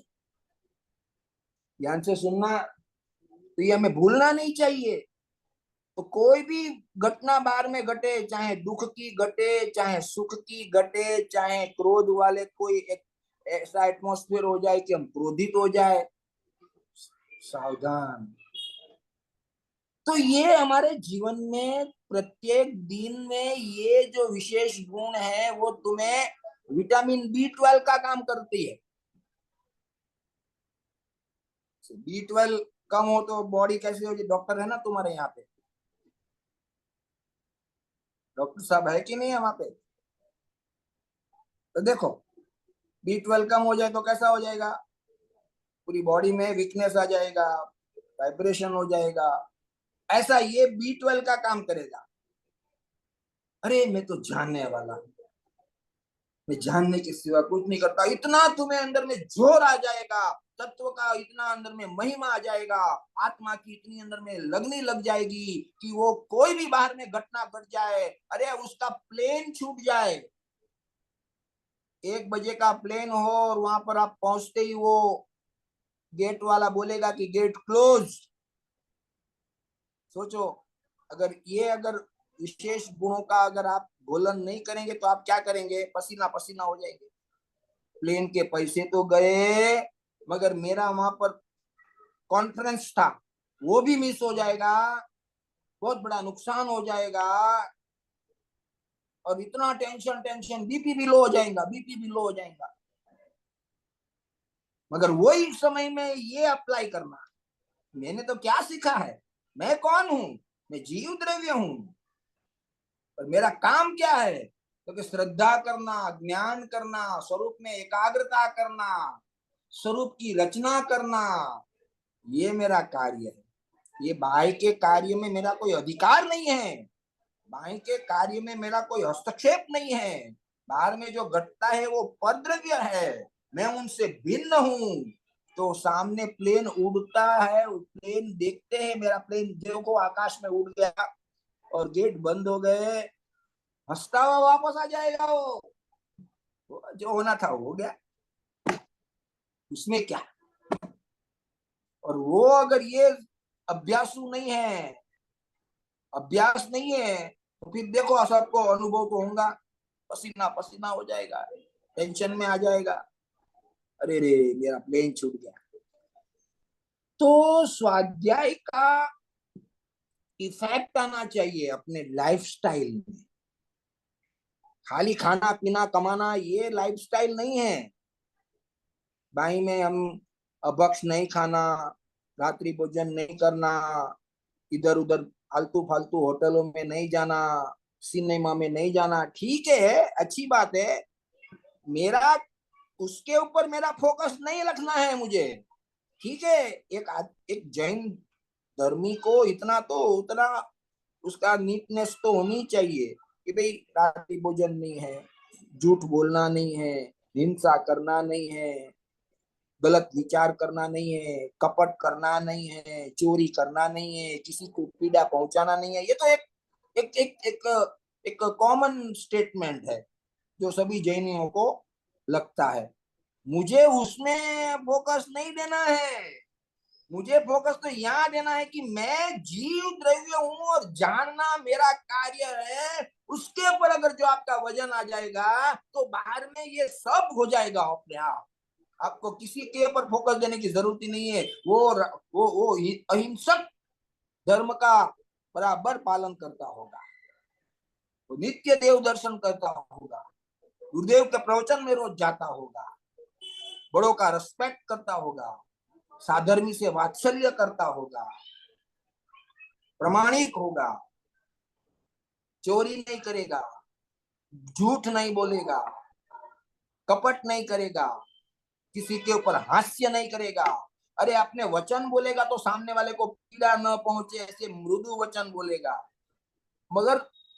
ध्यान से सुनना, तो ये हमें भूलना नहीं चाहिए। तो कोई भी घटना बाहर में घटे, चाहे दुख की घटे, चाहे सुख की घटे, चाहे क्रोध वाले कोई एक ऐसा एटमॉस्फेयर हो जाए कि हम क्रोधित हो जाए, सावधान। तो ये हमारे जीवन में प्रत्येक दिन में ये जो विशेष गुण है वो तुम्हें विटामिन B12 का काम करती है। B12 कम हो तो बॉडी कैसी होगी, डॉक्टर है ना तुम्हारे यहाँ पे, डॉक्टर साहब है कि नहीं है वहां पे, तो देखो B12 कम हो जाए तो कैसा हो जाएगा, पूरी बॉडी में वीकनेस आ जाएगा, वाइब्रेशन हो जाएगा, ऐसा ये B12 का काम करेगा। अरे मैं तो जानने वाला हूं, मैं जानने के सिवा कुछ नहीं करता। इतना तुम्हें अंदर में जोर आ जाएगा, तत्व का इतना अंदर में महिमा आ जाएगा, आत्मा की इतनी अंदर में लगनी लग जाएगी कि वो कोई भी बाहर में घटना घट जाए, अरे उसका प्लेन छूट जाए, 1 बजे का प्लेन हो और वहां पर आप पहुंचते ही वो गेट वाला बोलेगा कि गेट क्लोज। सोचो, अगर विशेष गुणों का अगर आप गोलन नहीं करेंगे तो आप क्या करेंगे? पसीना पसीना हो जाएंगे। प्लेन के पैसे तो गए, मगर मेरा वहां पर कॉन्फ्रेंस था वो भी मिस हो जाएगा, बहुत बड़ा नुकसान हो जाएगा। और इतना टेंशन टेंशन, बीपी भी लो हो जाएगा, बीपी भी लो हो जाएगा। मगर वही समय में ये अप्लाई करना, मैंने तो क्या सीखा है? मैं कौन हूं? मैं जीव द्रव्य हूं, और मेरा काम क्या है? तो कि श्रद्धा करना, ज्ञान करना, स्वरूप में एकाग्रता करना, स्वरूप की रचना करना, ये मेरा कार्य है। ये बाह्य के कार्य में मेरा कोई अधिकार नहीं है, बाह्य के कार्य में मेरा कोई हस्तक्षेप नहीं है। बाहर में जो घटता है वो परद्रव्य है, मैं उनसे भिन्न हूं। तो सामने प्लेन उड़ता है, प्लेन देखते हैं, मेरा प्लेन देखो आकाश में उड़ गया और गेट बंद हो गए, हंसता हुआ वापस आ जाएगा। वो जो होना था वो हो गया, उसमें क्या। और वो अगर ये अभ्यासु नहीं है, अभ्यास नहीं है, तो फिर देखो सबको अनुभव तो होगा, पसीना पसीना हो जाएगा, टेंशन में आ जाएगा, अरे रे मेरा प्लेन छूट गया। तो स्वाध्याय का इफेक्ट आना चाहिए अपने लाइफस्टाइल में। खाली खाना पीना कमाना ये लाइफस्टाइल नहीं है। भाई में हम अभक्ष नहीं खाना, रात्रि भोजन नहीं करना, इधर उधर फालतू फालतू होटलों में नहीं जाना, सिनेमा में नहीं जाना, ठीक है, अच्छी बात है। मेरा उसके ऊपर मेरा फोकस नहीं रखना है मुझे, ठीक है। एक जैन धर्मी को इतना तो उतना उसका नीटनेस तो होनी चाहिए कि भाई रात्रि भोजन नहीं है, झूठ बोलना नहीं है, हिंसा करना नहीं है, गलत विचार करना नहीं है, कपट करना नहीं है, चोरी करना नहीं है, किसी को पीड़ा पहुंचाना नहीं है। ये तो एक एक एक एक कॉमन स्टेटमेंट है जो सभी जैनियों को लगता है। मुझे उसमें फोकस नहीं देना है, मुझे फोकस तो यहाँ देना है कि मैं जीव द्रव्य हूं और जानना मेरा कार्य है। उसके ऊपर अगर जो आपका वजन आ जाएगा तो बाहर में ये सब हो जाएगा अपने आप। आपको किसी के ऊपर फोकस देने की जरूरत ही नहीं है। वो अहिंसक धर्म का बराबर पालन करता होगा, वो नित्य देव दर्शन करता होगा, गुरुदेव के प्रवचन में रोज जाता होगा, बड़ों का रिस्पेक्ट करता होगा, साधर्मी से वात्सल्य करता होगा, प्रमाणिक होगा, चोरी नहीं करेगा, झूठ नहीं बोलेगा, कपट नहीं करेगा, किसी के ऊपर हास्य नहीं करेगा। अरे अपने वचन बोलेगा तो सामने वाले को पीड़ा न पहुंचे ऐसे मृदु वचन बोलेगा। मगर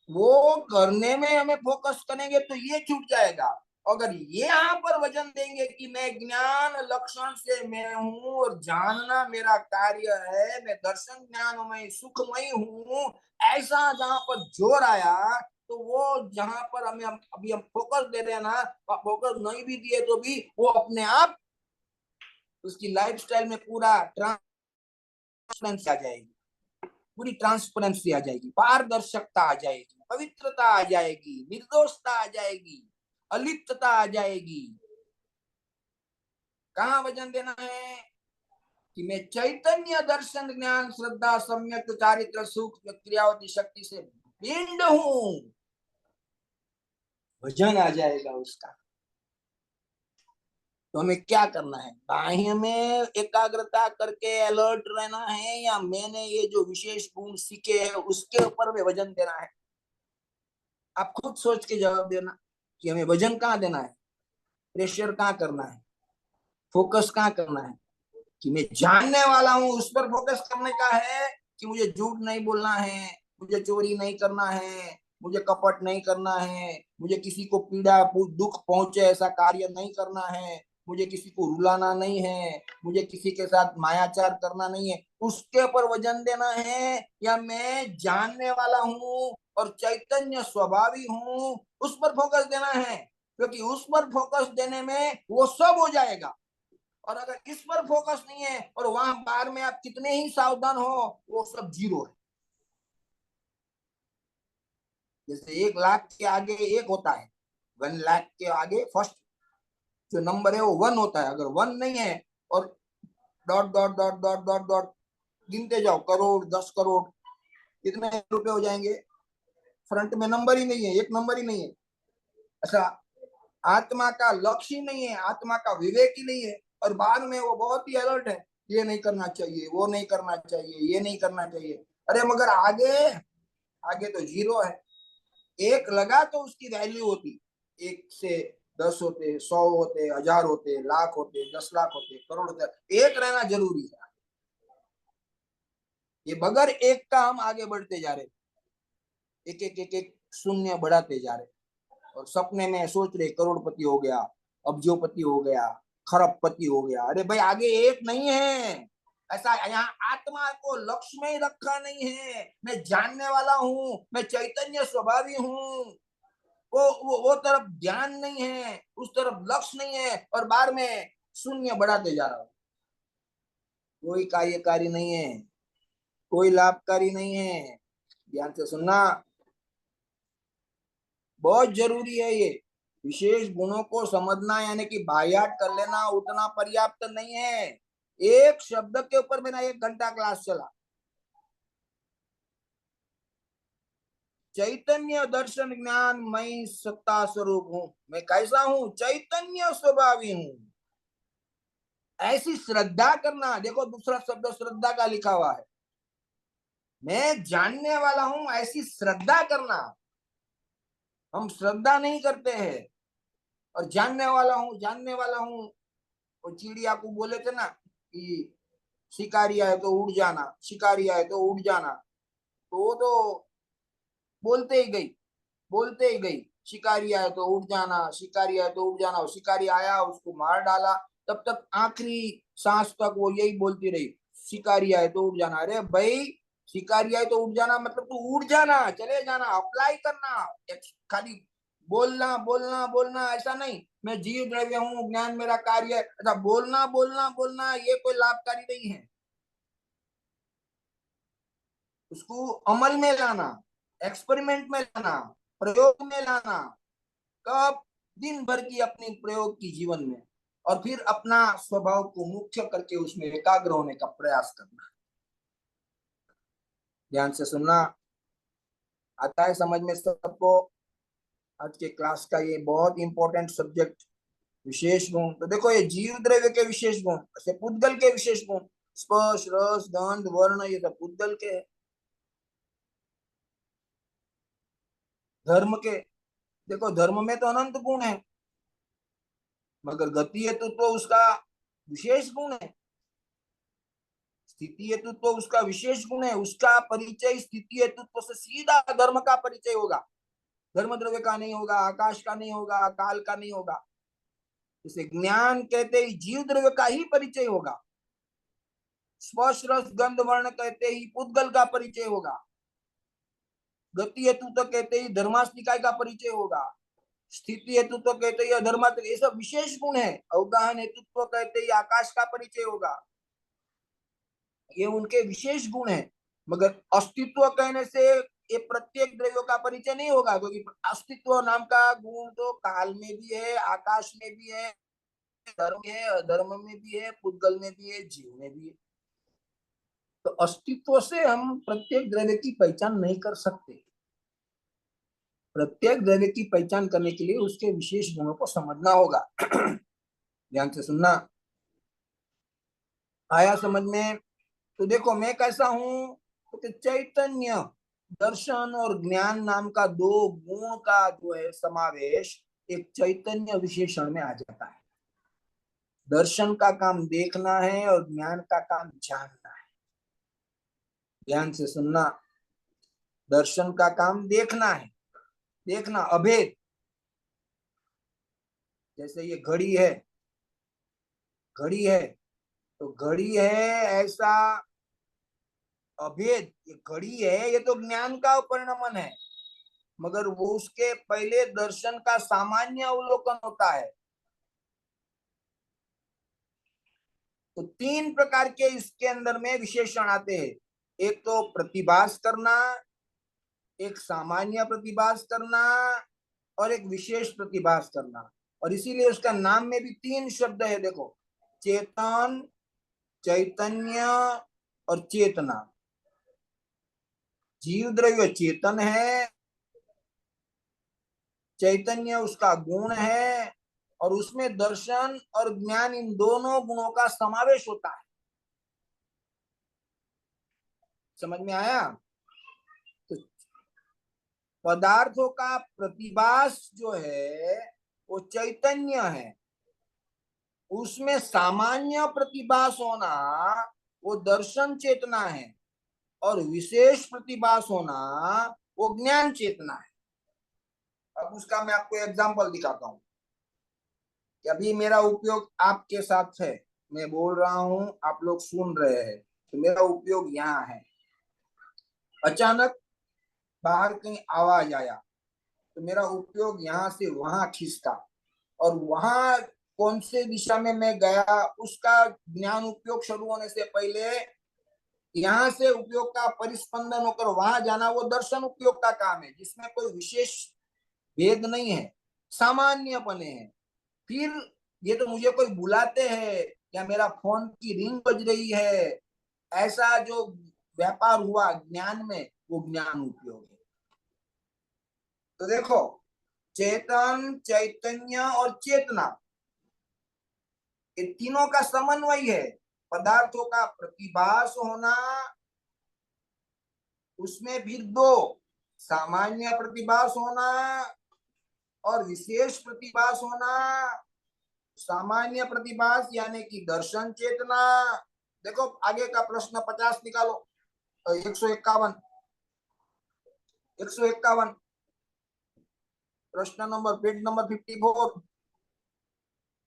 वो करने में हमें फोकस करेंगे तो ये छूट जाएगा। अगर ये यहाँ पर वचन देंगे कि मैं ज्ञान लक्षण से मैं हूं और जानना मेरा कार्य है, मैं दर्शन ज्ञानमय सुखमय हूं, ऐसा जहां पर जोर आया, तो वो जहां पर हमें अभी हम फोकस दे रहे हैं ना, फोकस नहीं भी दिए तो भी वो अपने आप उसकी लाइफस्टाइल में पूरा ट्रांसपेरेंसी आ जाएगी, पूरी ट्रांसपेरेंसी आ जाएगी, पारदर्शकता आ जाएगी, पवित्रता आ जाएगी, निर्दोषता आ जाएगी, अलिप्तता आ जाएगी। कहाँ वजन देना है कि मैं चैतन्य दर्शन ज्ञान श्रद्धा सम्यक चारित्र सुख क्रियावती शक्ति से भिन्न हूं, वजन आ जाएगा उसका। तो हमें क्या करना है? बाह्य में एकाग्रता करके अलर्ट रहना है, या मैंने ये जो विशेष गुण सीखे हैं उसके ऊपर में वजन देना है? आप खुद सोच के जवाब देना कि हमें वजन कहाँ देना है, प्रेशर कहाँ करना है, फोकस कहाँ करना है। कि मैं जानने वाला हूं उस पर फोकस करने का है, कि मुझे झूठ नहीं बोलना है, मुझे चोरी नहीं करना है, मुझे कपट नहीं करना है, मुझे किसी को पीड़ा दुख पहुंचे ऐसा कार्य नहीं करना है, मुझे किसी को रुलाना नहीं है, मुझे किसी के साथ मायाचार करना नहीं है, उसके ऊपर वजन देना है, या मैं जानने वाला हूँ और चैतन्य स्वभावी हूँ उस पर फोकस देना है? क्योंकि उस पर फोकस देने में वो सब हो जाएगा। और अगर इस पर फोकस नहीं है और वहां बाहर में आप कितने ही सावधान हो, वो सब जीरो है। जैसे 1 लाख के आगे एक होता है, 1 लाख के आगे फर्स्ट जो नंबर है वो 1 होता है। अगर 1 नहीं है और dot dot dot dot dot dot गिनते जाओ, करोड़ 10 करोड़, कितने रुपए हो जाएंगे? फ्रंट में नंबर ही नहीं है, एक नंबर ही नहीं है। अच्छा, आत्मा का लक्ष्य ही नहीं है, आत्मा का विवेक ही नहीं है, और बाद में वो बहुत ही अलर्ट है, ये नहीं करना चाहिए, वो नहीं करना चाहिए, ये नहीं करना चाहिए। अरे मगर आगे, आगे तो जीरो है। एक लगा तो उसकी वैल्यू होती, 1 से 10 होते, 100 होते, 1000 होते, लाख होते, 10 लाख होते, करोड़ होते, एक रहना जरूरी है। ये बगैर एक का हम आगे बढ़ते जा रहे, एक एक एक एक शून्य बढ़ाते जा रहे, और सपने में सोच रहे करोड़पति हो गया, अब्जोपति हो गया, खरबपति हो गया। अरे भाई आगे एक नहीं है। ऐसा यहाँ आत्मा को लक्ष्य में ही रखा नहीं है। मैं जानने वाला हूँ, मैं चैतन्य स्वभावी हूँ, वो तरफ ध्यान नहीं है, उस तरफ लक्ष्य नहीं है, और बाहर में शून्य बढ़ाते जा रहा हूँ। कोई कार्यकारी नहीं है, कोई लाभकारी नहीं है। ध्यान से सुनना, बहुत जरूरी है ये। विशेष गुणों को समझना यानी कि बायात कर लेना उतना पर्याप्त नहीं है। एक शब्द के ऊपर मेरा 1 घंटा क्लास चला। चैतन्य दर्शन ज्ञान मैं सत्ता स्वरूप हूँ। मैं कैसा हूँ? चैतन्य स्वभावी हूँ। ऐसी श्रद्धा करना, देखो दूसरा शब्द श्रद्धा का लिखा हुआ है। मैं जानने वाला हूँ ऐसी श्रद्धा करना। हम श्रद्धा नहीं करते हैं, और जानने वाला हूँ, जानने वाला हूँ। वो चिड़िया को बोले थे ना कि शिकारी आए तो उड़ जाना, शिकारी आए तो उड़ जाना, तो वो तो बोलते ही गई, बोलते ही गई, शिकारी आए तो उड़ जाना, शिकारी आए तो उड़ जाना। और शिकारी आया, उसको मार डाला, तब तक आखिरी सांस तक वो यही बोलती रही, शिकारी आए तो उड़ जाना। अरे भाई, शिकारी आए तो उड़ जाना मतलब तू उड़ जाना, चले जाना, अप्लाई करना। खाली बोलना बोलना बोलना ऐसा नहीं, मैं जीव द्रव्य हूँ, ज्ञान मेरा कार्य है, अच्छा बोलना बोलना बोलना ये कोई लाभकारी नहीं है। उसको अमल में लाना, एक्सपेरिमेंट में लाना, प्रयोग में लाना। कब? दिन भर की अपनी प्रयोग की जीवन में, और फिर अपना स्वभाव को मुख्य करके उसमें एकाग्र होने का प्रयास करना। ध्यान से सुनना, आता है समझ में सबको? आज के क्लास का ये बहुत इंपॉर्टेंट सब्जेक्ट, विशेष गुण। तो देखो ये जीव द्रव्य के विशेष गुण, ऐसे पुद्गल के विशेष गुण, स्पर्श रस गंध वर्ण, ये सब पुद्गल के है। धर्म के, देखो धर्म में तो अनंत गुण है, मगर गति हेतु तो उसका विशेष गुण है, स्थिति हेतु तो उसका विशेष गुण है। उसका परिचय स्थिति हेतुत्व से सीधा धर्म का परिचय होगा, धर्म द्रव्य का नहीं होगा, आकाश का नहीं होगा, काल का नहीं होगा। इसे ज्ञान कहते ही जीव द्रव्य का ही परिचय होगा। स्पर्श रस गंध वर्ण कहते ही पुद्गल का परिचय होगा। गति हेतु तो कहते ही धर्मास निकाय का परिचय होगा। स्थिति हेतु तो कहते ही अधर्मा, ये सब विशेष गुण है। अवगाहन हेतुत्व कहते ही आकाश का परिचय होगा, ये उनके विशेष गुण है। मगर अस्तित्व कहने से ये प्रत्येक द्रव्यों का परिचय नहीं होगा, क्योंकि अस्तित्व नाम का गुण तो काल में भी है, आकाश में भी है, धर्म है, अधर्म में भी है, पुद्गल में भी है, जीव में भी है। तो अस्तित्व से हम प्रत्येक द्रव्य की पहचान नहीं कर सकते। प्रत्येक द्रव्य की पहचान करने के लिए उसके विशेष गुणों को समझना होगा। ध्यान से सुनना, आया समझ में? तो देखो मैं कैसा हूं, तो चैतन्य दर्शन और ज्ञान नाम का 2 गुण का जो है समावेश एक चैतन्य विशेषण में आ जाता है। दर्शन का काम देखना है और ज्ञान का काम जानना है। ध्यान से सुनना। दर्शन का काम देखना है, देखना अभेद। जैसे ये घड़ी है, घड़ी है तो घड़ी है ऐसा अभेद, ये घड़ी है, ये तो ज्ञान का परिणमन है, मगर वो उसके पहले दर्शन का सामान्य अवलोकन होता है। तो तीन प्रकार के इसके अंदर में विशेषण आते हैं। एक तो प्रतिभास करना, एक सामान्य प्रतिभास करना, और एक विशेष प्रतिभास करना। और इसीलिए उसका नाम में भी तीन शब्द है, देखो, चेतन, चैतन्य और चेतना। जीव द्रव्य चेतन है, चैतन्य उसका गुण है, और उसमें दर्शन और ज्ञान इन दोनों गुणों का समावेश होता है। समझ में आया? तो पदार्थों का प्रतिभास जो है वो चैतन्य है, उसमें सामान्य प्रतिभास होना वो दर्शन चेतना है, और विशेष प्रतिभास होना वो ज्ञान चेतना है। अब उसका मैं आपको एग्जांपल दिखाता हूँ कि अभी मेरा उपयोग आपके साथ है, मैं बोल रहा हूँ, आप लोग सुन रहे हैं, तो मेरा उपयोग यहाँ है। अचानक बाहर कहीं आवाज आया तो मेरा उपयोग यहाँ से वहां खींचता, और वहां कौन से दिशा में मैं गया उसका ज्ञान उपयोग शुरू होने से पहले यहाँ से उपयोग का परिस्पंदन होकर वहां जाना वो दर्शन उपयोग का काम है, जिसमें कोई विशेष भेद नहीं है, सामान्य बने हैं। फिर ये तो मुझे कोई बुलाते हैं या मेरा फोन की रिंग बज रही है, ऐसा जो व्यापार हुआ ज्ञान में वो ज्ञान उपयोग है। तो देखो, चेतन, चैतन्य और चेतना, ये तीनों का समन्वय है। पदार्थों का प्रतिभास होना, उसमें भी दो, सामान्य प्रतिभास होना और विशेष प्रतिभास होना। सामान्य प्रतिभास यानी कि दर्शन चेतना। देखो आगे का प्रश्न 50 निकालो, 151, 151 प्रश्न नंबर, पेज नंबर 54,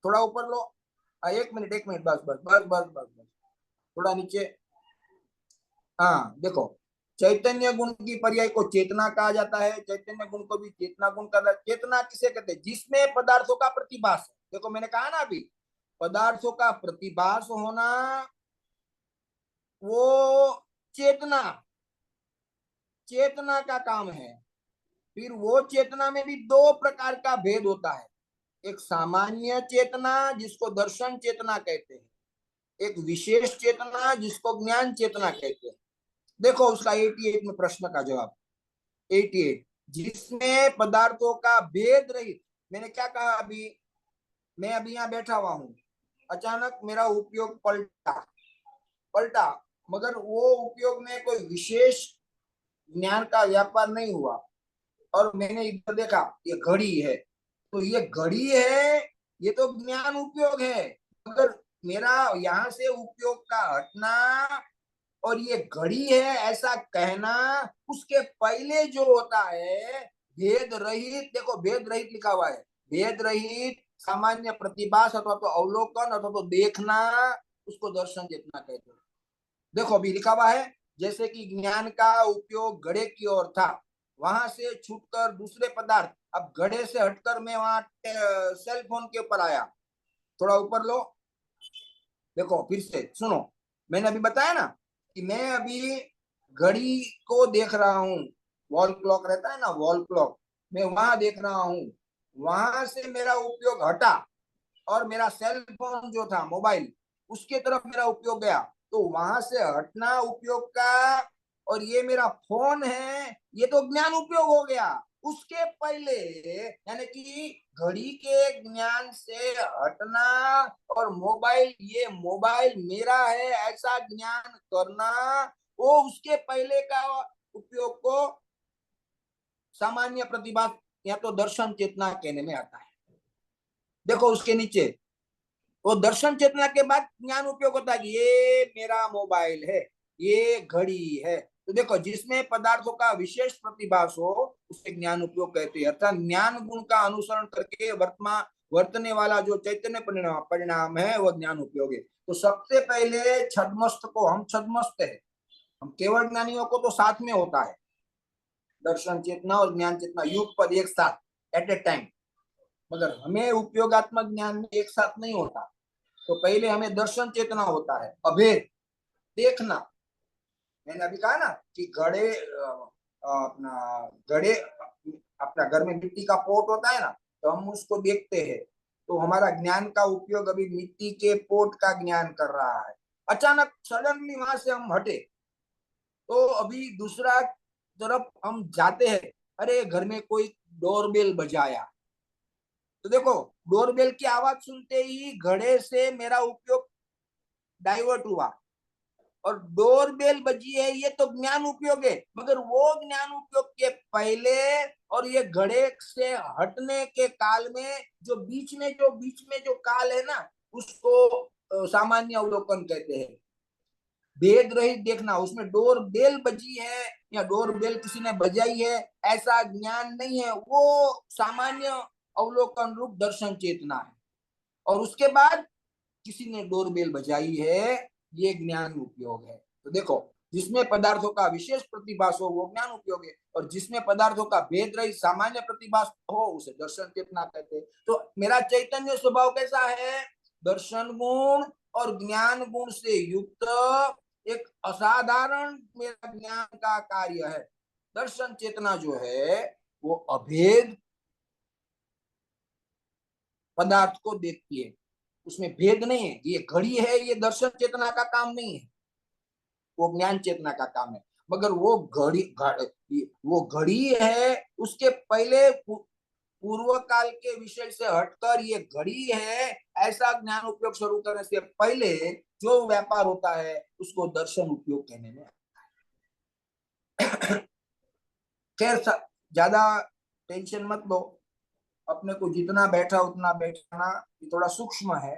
थोड़ा ऊपर लो। एक मिनट, एक मिनट, बस बस बस बस बस बस, थोड़ा नीचे। हाँ देखो, चैतन्य गुण की पर्याय को चेतना कहा जाता है, चैतन्य गुण को भी चेतना गुण कहा। चेतना किसे कहते हैं? जिसमें पदार्थों का प्रतिभास है। देखो मैंने कहा ना अभी, पदार्थों का प्रतिभास होना वो चेतना, चेतना का काम है। फिर वो चेतना में भी दो प्रकार का भेद होता है, एक सामान्य चेतना जिसको दर्शन चेतना कहते हैं, एक विशेष चेतना जिसको ज्ञान चेतना कहते हैं। देखो उसका 88 में प्रश्न का जवाब, 88, जिसमें पदार्थों का भेद रहित। मैंने क्या कहा अभी? मैं अभी यहाँ बैठा हुआ हूँ, अचानक मेरा उपयोग पलटा, पलटा, मगर वो उपयोग में कोई विशेष ज्ञान का व्यापार नहीं हुआ, और मैंने इधर देखा ये घड़ी है, तो ये घड़ी है, ये तो ज्ञान उपयोग है, मगर मेरा यहाँ से उपयोग का हटना और ये घड़ी है ऐसा कहना, उसके पहले जो होता है भेद रहित, देखो भेद रहित लिखा हुआ है, भेद रहित सामान्य प्रतिभास अथवा तो अवलोकन अथवा तो देखना, उसको दर्शन चेतना कहते हैं। देखो अभी लिखा हुआ है, जैसे कि ज्ञान का उपयोग घड़े की ओर था, वहां से छूटकर दूसरे पदार्थ, अब घड़े से हटकर मैं वहां सेल फोन के ऊपर आया, थोड़ा ऊपर लो। देखो फिर से सुनो, मैंने अभी बताया ना कि मैं अभी घड़ी को देख रहा हूँ, वॉल क्लॉक रहता है ना, वॉल क्लॉक, मैं वहां देख रहा हूँ, वहां से मेरा उपयोग हटा और मेरा सेल फोन जो था मोबाइल, उसके तरफ मेरा उपयोग गया, तो वहां से हटना उपयोग का, और ये मेरा फोन है, ये तो ज्ञान उपयोग हो गया। उसके पहले यानी कि घड़ी के ज्ञान से हटना और मोबाइल, ये मोबाइल मेरा है ऐसा ज्ञान करना, वो उसके पहले का उपयोग को सामान्य प्रतिभा या तो दर्शन चेतना कहने में आता है। देखो उसके नीचे, वो दर्शन चेतना के बाद ज्ञान उपयोग होता है कि ये मेरा मोबाइल है, ये घड़ी है। तो देखो, जिसमें पदार्थों का विशेष प्रतिभास हो उसे ज्ञान उपयोग कहते हैं। अर्थात ज्ञान गुण का अनुसरण करके वर्तने वाला जो चैतन्य परिणाम है वह ज्ञान उपयोग है। तो सबसे पहले छद्मस्त को, हम छद्मस्त है, हम केवल ज्ञानियों को तो साथ में होता है दर्शन चेतना और ज्ञान चेतना युगपद एक साथ एट ए टाइम, मगर हमें उपयोगात्मक ज्ञान में एक साथ नहीं होता। तो पहले हमें दर्शन चेतना होता है, अभेद देखना। मैंने अभी कहा ना कि घड़े अपना घर में मिट्टी का पोट होता है ना, तो हम उसको देखते हैं, तो हमारा ज्ञान का उपयोग अभी मिट्टी के पोट का ज्ञान कर रहा है। अचानक सडनली वहां से हम हटे, तो अभी दूसरा तरफ हम जाते हैं, अरे घर में कोई डोरबेल बजाया, तो देखो डोरबेल की आवाज सुनते ही घड़े से मेरा उपयोग डाइवर्ट हुआ और डोरबेल बजी है, ये तो ज्ञान उपयोग है। मगर वो ज्ञान उपयोग के पहले और ये घड़े से हटने के काल में जो काल है ना, उसको सामान्य अवलोकन कहते हैं। भेद रहित देखना, उसमें डोर बेल बजी है या डोर बेल किसी ने बजाई है ऐसा ज्ञान नहीं है, वो सामान्य अवलोकन रूप दर्शन चेतना है। और उसके बाद किसी ने डोर बेल बजाई है, ये ज्ञान उपयोग है। तो देखो, जिसमें पदार्थों का विशेष प्रतिभास हो वो ज्ञान उपयोग है, और जिसमें पदार्थों का भेद रहित सामान्य प्रतिभास हो उसे दर्शन चेतना कहते हैं। तो मेरा चैतन्य स्वभाव कैसा है? दर्शन गुण और ज्ञान गुण से युक्त एक असाधारण मेरा ज्ञान का कार्य है। दर्शन चेतना जो है वो अभेद पदार्थ को देखती है, उसमें भेद नहीं है। ये घड़ी है, ये दर्शन चेतना का काम नहीं है, वो ज्ञान चेतना का काम है। मगर वो घड़ी है, उसके पहले पूर्व काल के विषय से हटकर ये घड़ी है ऐसा ज्ञान उपयोग शुरू करने से पहले जो व्यापार होता है उसको दर्शन उपयोग कहने में। खैर, ज्यादा टेंशन मत लो, अपने को जितना बैठा उतना बैठाना, ये थोड़ा सूक्ष्म है,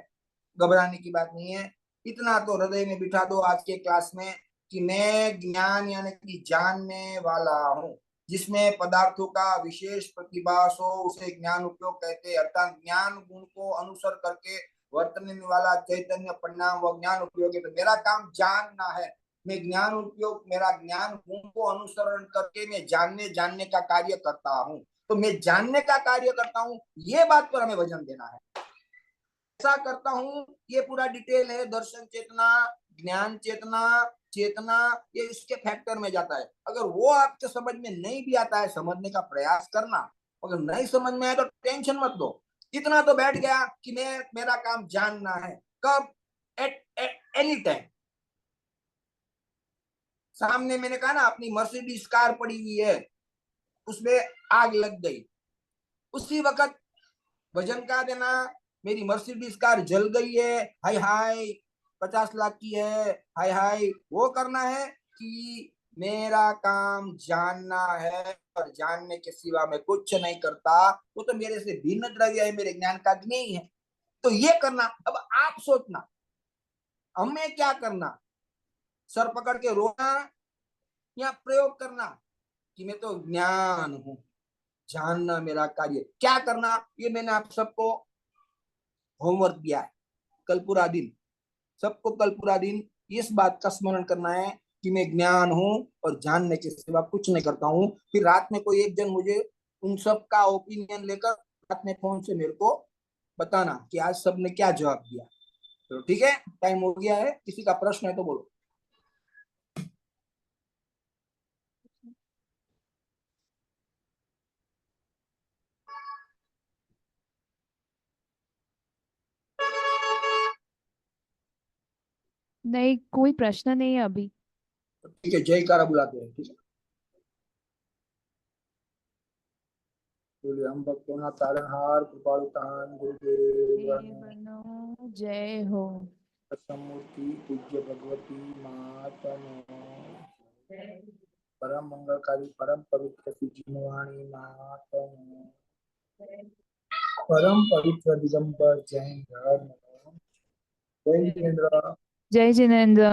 घबराने की बात नहीं है। इतना तो हृदय में बिठा दो आज के क्लास में कि मैं ज्ञान यानी कि जानने वाला हूँ। जिसमें पदार्थों का विशेष प्रतिभास हो उसे ज्ञान उपयोग कहते हैं। अर्थात ज्ञान गुण को अनुसर करके वर्तने वाला चैतन्य परिणाम व ज्ञान उपयोग है। तो मेरा काम जानना है, मैं ज्ञान उपयोग, मेरा ज्ञान गुण को अनुसरण करके मैं जानने का कार्य करता हूँ। तो मैं जानने का कार्य करता हूँ, ये बात पर हमें वजन देना है। ऐसा करता हूँ, ये पूरा डिटेल है। दर्शन चेतना, ज्ञान चेतना, चेतना, ये इसके फैक्टर में जाता है। अगर वो आपके समझ में नहीं भी आता है, समझने का प्रयास करना। अगर नहीं समझ में आए तो टेंशन मत लो, इतना तो बैठ गया कि मेरा काम जानना है। कब? At any time. सामने मैंने कहा ना, अपनी मर्सिडीज कार पड़ी हुई है, उसमें आग लग गई, उसी वक्त वजन का देना, मेरी मर्सिडीज कार जल गई है, हाय हाय 50 लाख की है, हाय हाय, वो करना है कि मेरा काम जानना है और जानने के सिवा मैं कुछ नहीं करता, वो तो मेरे से भिन्न द्रव्य है, मेरे ज्ञान का नहीं है। तो ये करना। अब आप सोचना हमें क्या करना, सर पकड़ के रोना या प्रयोग करना कि मैं तो ज्ञान हूं, जानना मेरा कार्य। क्या करना, ये मैंने आप सबको होमवर्क दिया है। कल पूरा दिन, सबको कल पूरा दिन इस बात का स्मरण करना है कि मैं ज्ञान हूं और जानने के सिवा कुछ नहीं करता हूं। फिर रात में कोई एक जन मुझे उन सब का ओपिनियन लेकर रात में फोन से मेरे को बताना कि आज सबने क्या जवाब दिया। तो ठीक है, टाइम हो गया है, किसी का प्रश्न है तो बोलो। नहीं, कोई प्रश्न नहीं है अभी। ठीक है, जयकारा बुलाते हैं। ठीक है, बोलिए हम भक्तों ना तारणहार कृपालु तान गुरुदेव बनो जय हो। मूर्ति पूज्य भगवती माता परम मंगलकारी परम पवित्र जिनवाणी माता परम पवित्र दिगंबर जैन धर्म। जय जिनेन्द्र। जय जिनेन्द्र।